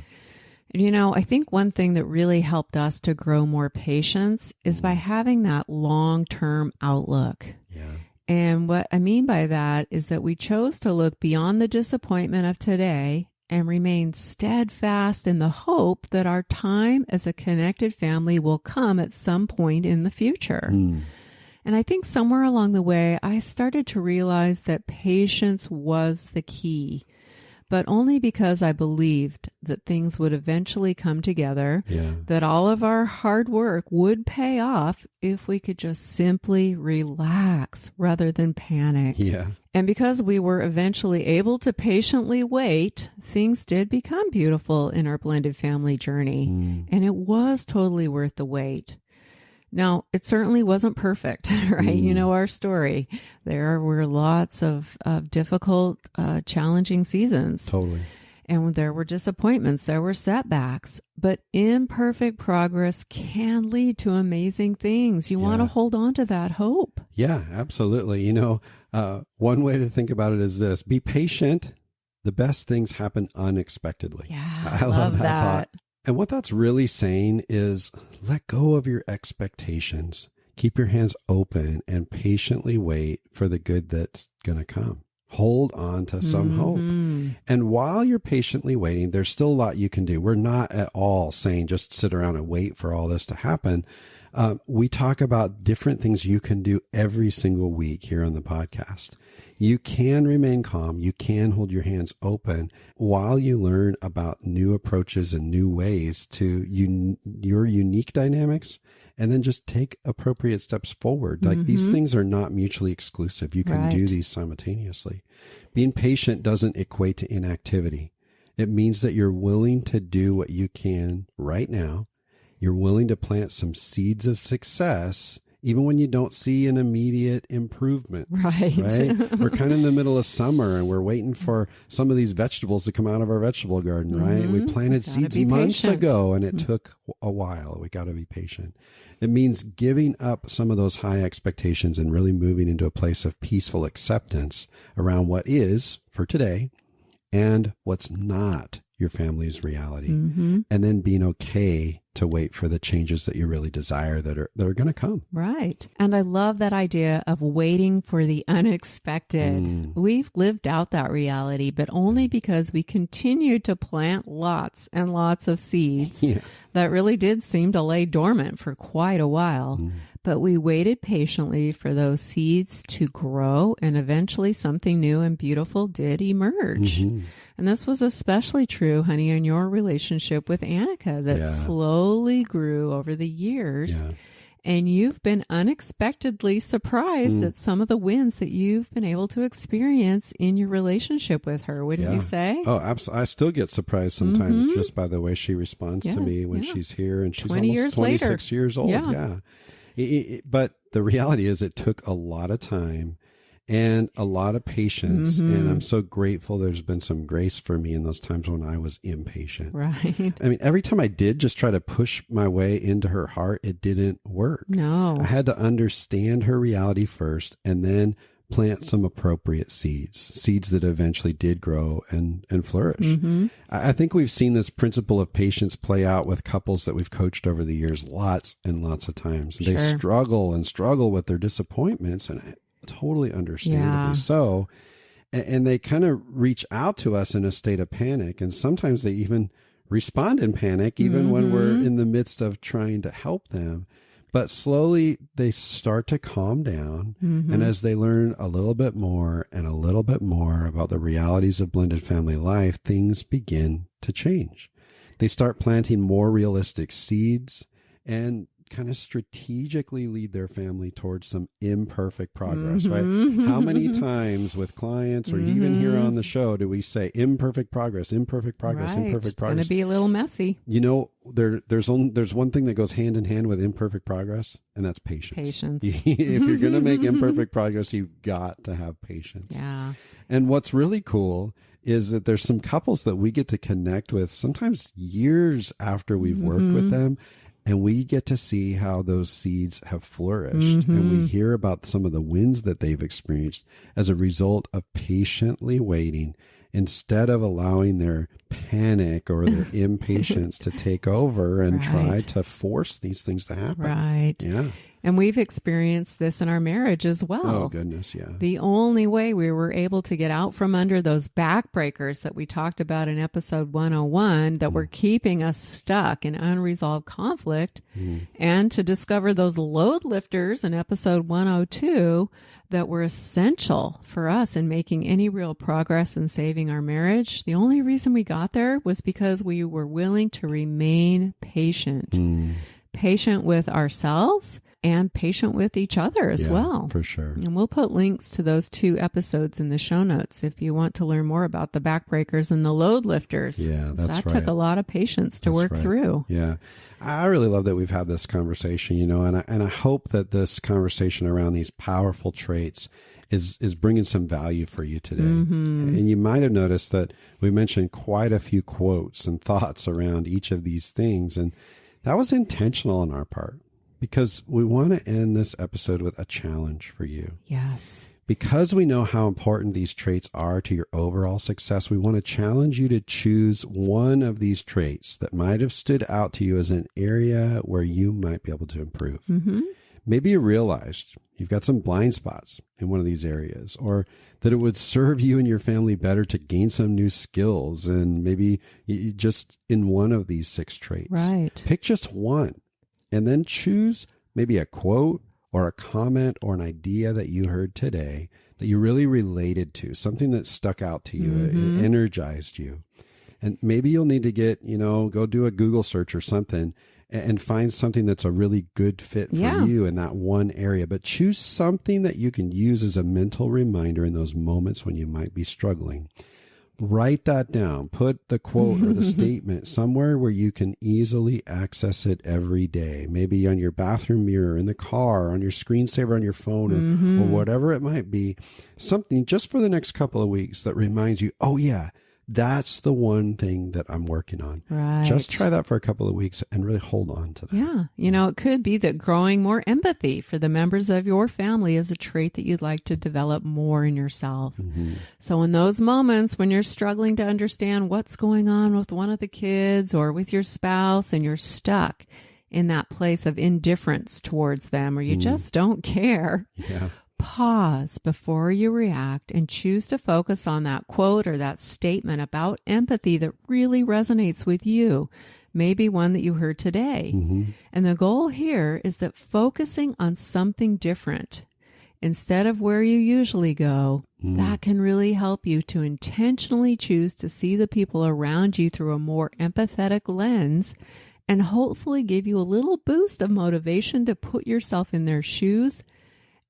You know, I think one thing that really helped us to grow more patience is by having that long-term outlook. Yeah. And what I mean by that is that we chose to look beyond the disappointment of today and remain steadfast in the hope that our time as a connected family will come at some point in the future. And I think somewhere along the way, I started to realize that patience was the key, but only because I believed that things would eventually come together, that all of our hard work would pay off if we could just simply relax rather than panic. Yeah. And because we were eventually able to patiently wait, things did become beautiful in our blended family journey. And it was totally worth the wait. Now, it certainly wasn't perfect, right? You know our story. There were lots of difficult, challenging seasons. Totally. And there were disappointments, there were setbacks, but imperfect progress can lead to amazing things. You want to hold on to that hope. Yeah, absolutely. You know, one way to think about it is this: be patient. The best things happen unexpectedly. Yeah, I love that that. thought. And what that's really saying is let go of your expectations. Keep your hands open and patiently wait for the good that's going to come. Hold on to some hope. And while you're patiently waiting, there's still a lot you can do. We're not at all saying just sit around and wait for all this to happen. We talk about different things you can do every single week here on the podcast. You can remain calm. You can hold your hands open while you learn about new approaches and new ways to your unique dynamics, and then just take appropriate steps forward. Like these things are not mutually exclusive. You can do these simultaneously. Being patient doesn't equate to inactivity. It means that you're willing to do what you can right now. You're willing to plant some seeds of success even when you don't see an immediate improvement. Right. We're kind of in the middle of summer and we're waiting for some of these vegetables to come out of our vegetable garden, right? We planted seeds months ago and it took a while. We got to be patient. It means giving up some of those high expectations and really moving into a place of peaceful acceptance around what is for today and what's not your family's reality. And then being okay to wait for the changes that you really desire that are going to come. Right. And I love that idea of waiting for the unexpected. We've lived out that reality, but only because we continued to plant lots and lots of seeds that really did seem to lay dormant for quite a while. But we waited patiently for those seeds to grow, and eventually something new and beautiful did emerge. And this was especially true, honey, in your relationship with Annika that slowly grew over the years. And you've been unexpectedly surprised at some of the wins that you've been able to experience in your relationship with her, wouldn't you say? Oh, absolutely. I still get surprised sometimes just by the way she responds to me when she's here, and she's almost 26 years old. But the reality is it took a lot of time and a lot of patience. And I'm so grateful there's been some grace for me in those times when I was impatient. Right. I mean, every time I did just try to push my way into her heart, it didn't work. No. I had to understand her reality first and then plant some appropriate seeds that eventually did grow and flourish. I think we've seen this principle of patience play out with couples that we've coached over the years lots and lots of times. They struggle with their disappointments, and totally understandably so. And they kind of reach out to us in a state of panic. And sometimes they even respond in panic, even when we're in the midst of trying to help them. But slowly they start to calm down. And as they learn a little bit more and a little bit more about the realities of blended family life, things begin to change. They start planting more realistic seeds and kind of strategically lead their family towards some imperfect progress, right? How many times with clients or even here on the show do we say imperfect progress, imperfect progress, imperfect progress? It's going to be a little messy. You know, there's one thing that goes hand in hand with imperfect progress, and that's patience. If you're going to make imperfect progress, you've got to have patience. Yeah. And what's really cool is that there's some couples that we get to connect with sometimes years after we've worked with them. And we get to see how those seeds have flourished. And we hear about some of the wins that they've experienced as a result of patiently waiting instead of allowing their panic or their impatience to take over and try to force these things to happen. Right. Yeah. And we've experienced this in our marriage as well. Oh, goodness, yeah. The only way we were able to get out from under those backbreakers that we talked about in episode 101 that were keeping us stuck in unresolved conflict and to discover those load lifters in episode 102 that were essential for us in making any real progress in saving our marriage. The only reason we got there was because we were willing to remain patient. Patient with ourselves and patient with each other as well. For sure. And we'll put links to those 2 episodes in the show notes if you want to learn more about the backbreakers and the load lifters. Yeah, that's right. That took a lot of patience to work through. Yeah. I really love that we've had this conversation, you know, and I hope that this conversation around these powerful traits is bringing some value for you today. And you might have noticed that we mentioned quite a few quotes and thoughts around each of these things. And that was intentional on our part, because we want to end this episode with a challenge for you. Yes. Because we know how important these traits are to your overall success, we want to challenge you to choose one of these traits that might have stood out to you as an area where you might be able to improve. Maybe you realized you've got some blind spots in one of these areas, or that it would serve you and your family better to gain some new skills, and maybe you just in one of these 6 traits. Right. Pick just one, and then choose maybe a quote or a comment or an idea that you heard today that you really related to, something that stuck out to you, it energized you. And maybe you'll need to go do a Google search or something and find something that's a really good fit for you in that one area. But choose something that you can use as a mental reminder in those moments when you might be struggling. write that down. Put the quote or the statement somewhere where you can easily access it every day. Maybe on your bathroom mirror, in the car, on your screensaver on your phone, or whatever it might be. Something just for the next couple of weeks that reminds you, oh yeah, that's the one thing that I'm working on. Right. Just try that for a couple of weeks and really hold on to that. Yeah. It could be that growing more empathy for the members of your family is a trait that you'd like to develop more in yourself. So in those moments when you're struggling to understand what's going on with one of the kids or with your spouse and you're stuck in that place of indifference towards them or you just don't care. Yeah. Pause before you react and choose to focus on that quote or that statement about empathy that really resonates with you, maybe one that you heard today. And the goal here is that focusing on something different instead of where you usually go, that can really help you to intentionally choose to see the people around you through a more empathetic lens and hopefully give you a little boost of motivation to put yourself in their shoes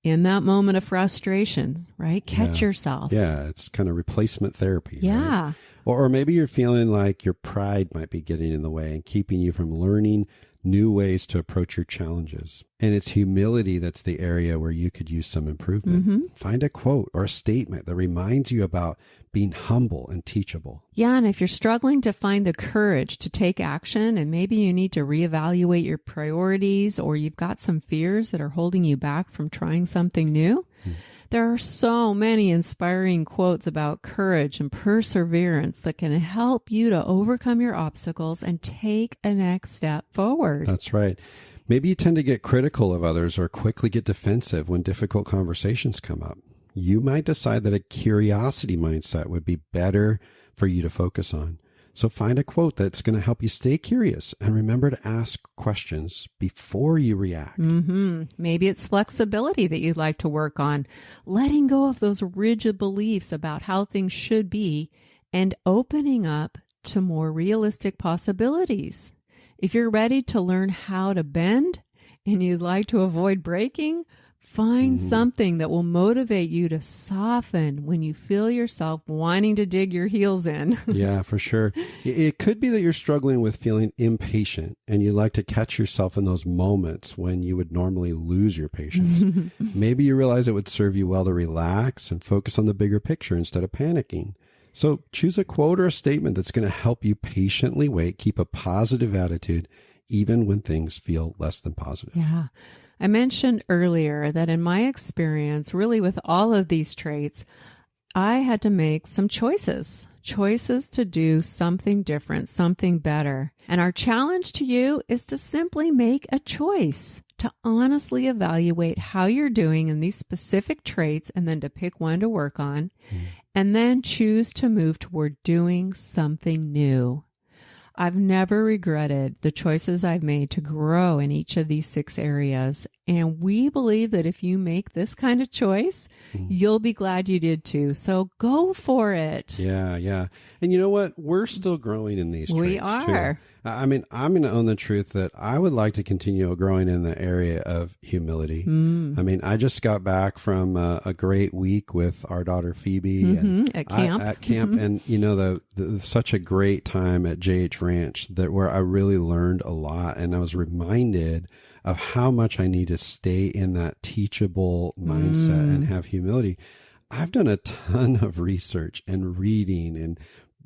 in that moment of frustration, right? Catch yourself. Yeah, it's kind of replacement therapy. Yeah. Right? Or maybe you're feeling like your pride might be getting in the way and keeping you from learning new ways to approach your challenges. And it's humility that's the area where you could use some improvement. Find a quote or a statement that reminds you about being humble and teachable. Yeah, and if you're struggling to find the courage to take action and maybe you need to reevaluate your priorities or you've got some fears that are holding you back from trying something new, there are so many inspiring quotes about courage and perseverance that can help you to overcome your obstacles and take a next step forward. That's right. Maybe you tend to get critical of others or quickly get defensive when difficult conversations come up. You might decide that a curiosity mindset would be better for you to focus on. So find a quote that's going to help you stay curious and remember to ask questions before you react. Maybe it's flexibility that you'd like to work on, letting go of those rigid beliefs about how things should be and opening up to more realistic possibilities. If you're ready to learn how to bend and you'd like to avoid breaking, find something that will motivate you to soften when you feel yourself wanting to dig your heels in. Yeah, for sure. It could be that you're struggling with feeling impatient and you like to catch yourself in those moments when you would normally lose your patience. Maybe you realize it would serve you well to relax and focus on the bigger picture instead of panicking. So choose a quote or a statement that's going to help you patiently wait, keep a positive attitude, even when things feel less than positive. Yeah. I mentioned earlier that in my experience, really with all of these traits, I had to make some choices to do something different, something better. And our challenge to you is to simply make a choice, to honestly evaluate how you're doing in these specific traits and then to pick one to work on, and then choose to move toward doing something new. I've never regretted the choices I've made to grow in each of these 6 areas. And we believe that if you make this kind of choice, you'll be glad you did too. So go for it. Yeah, yeah. And you know what? We're still growing in these traits. We are. Too. I mean, I'm going to own the truth that I would like to continue growing in the area of humility. I mean, I just got back from a great week with our daughter Phoebe and at camp. At camp, and you know, such a great time at JH Ranch where I really learned a lot, and I was reminded of how much I need to stay in that teachable mindset and have humility. I've done a ton of research and reading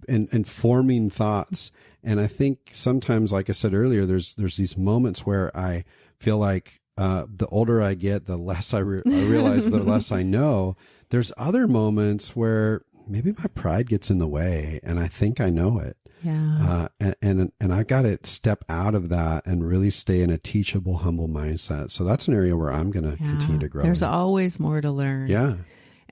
and forming thoughts. And I think sometimes, like I said earlier, there's these moments where I feel like the older I get, the less I realize, the less I know. There's other moments where maybe my pride gets in the way and I think I know it. Yeah. And I got to step out of that and really stay in a teachable, humble mindset. So that's an area where I'm going to continue to grow. There's always more to learn. Yeah.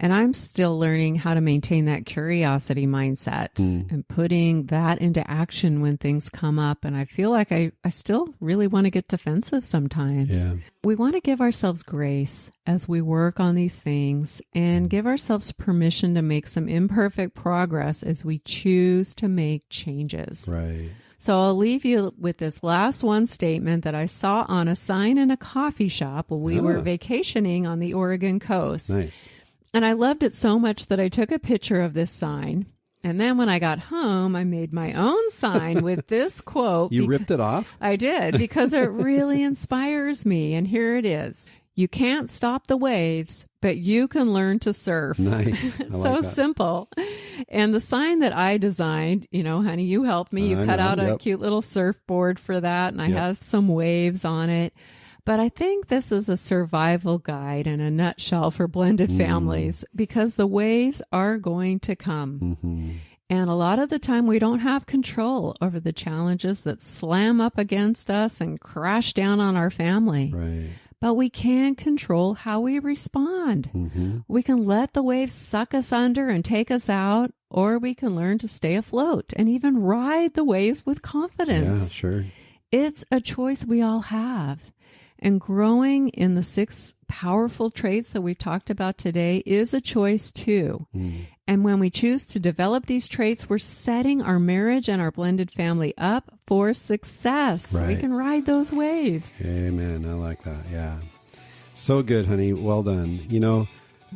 And I'm still learning how to maintain that curiosity mindset and putting that into action when things come up. And I feel like I still really want to get defensive sometimes. Yeah. We want to give ourselves grace as we work on these things and give ourselves permission to make some imperfect progress as we choose to make changes. Right. So I'll leave you with this last one statement that I saw on a sign in a coffee shop while we were vacationing on the Oregon coast. Nice. And I loved it so much that I took a picture of this sign And then when I got home, I made my own sign with this quote. You ripped it off? I did, because it really inspires me. And here it is. You can't stop the waves, but you can learn to surf. Nice. So simple. And the sign that I designed, honey, you helped me. You cut out a cute little surfboard for that, and I have some waves on it. But I think this is a survival guide in a nutshell for blended families, because the waves are going to come. Mm-hmm. And a lot of the time we don't have control over the challenges that slam up against us and crash down on our family. Right. But we can control how we respond. Mm-hmm. We can let the waves suck us under and take us out, or we can learn to stay afloat and even ride the waves with confidence. Yeah, sure. It's a choice we all have. And growing in the 6 powerful traits that we've talked about today is a choice too. And when we choose to develop these traits, we're setting our marriage and our blended family up for success. Right. So we can ride those waves. Amen. I like that. Yeah. So good, honey. Well done.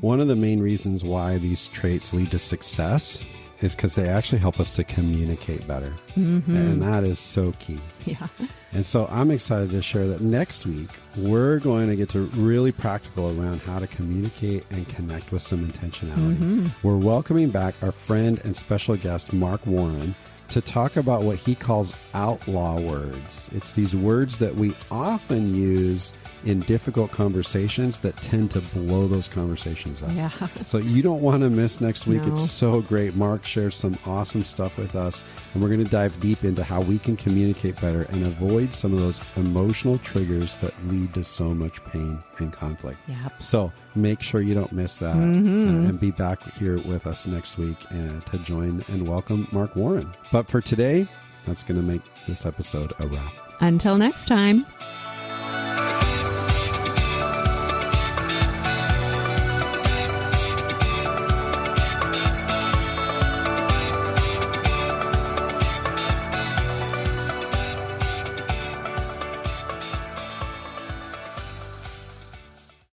One of the main reasons why these traits lead to success is because they actually help us to communicate better. Mm-hmm. And that is so key. Yeah. And so I'm excited to share that next week, we're going to get to really practical around how to communicate and connect with some intentionality. Mm-hmm. We're welcoming back our friend and special guest, Mark Warren, to talk about what he calls outlaw words. It's these words that we often use in difficult conversations that tend to blow those conversations up. Yeah. So you don't want to miss next week. No. It's so great. Mark shares some awesome stuff with us, and we're going to dive deep into how we can communicate better and avoid some of those emotional triggers that lead to so much pain and conflict. Yep. So make sure you don't miss that, and be back here with us next week to join and welcome Mark Warren. But for today, that's going to make this episode a wrap. Until next time.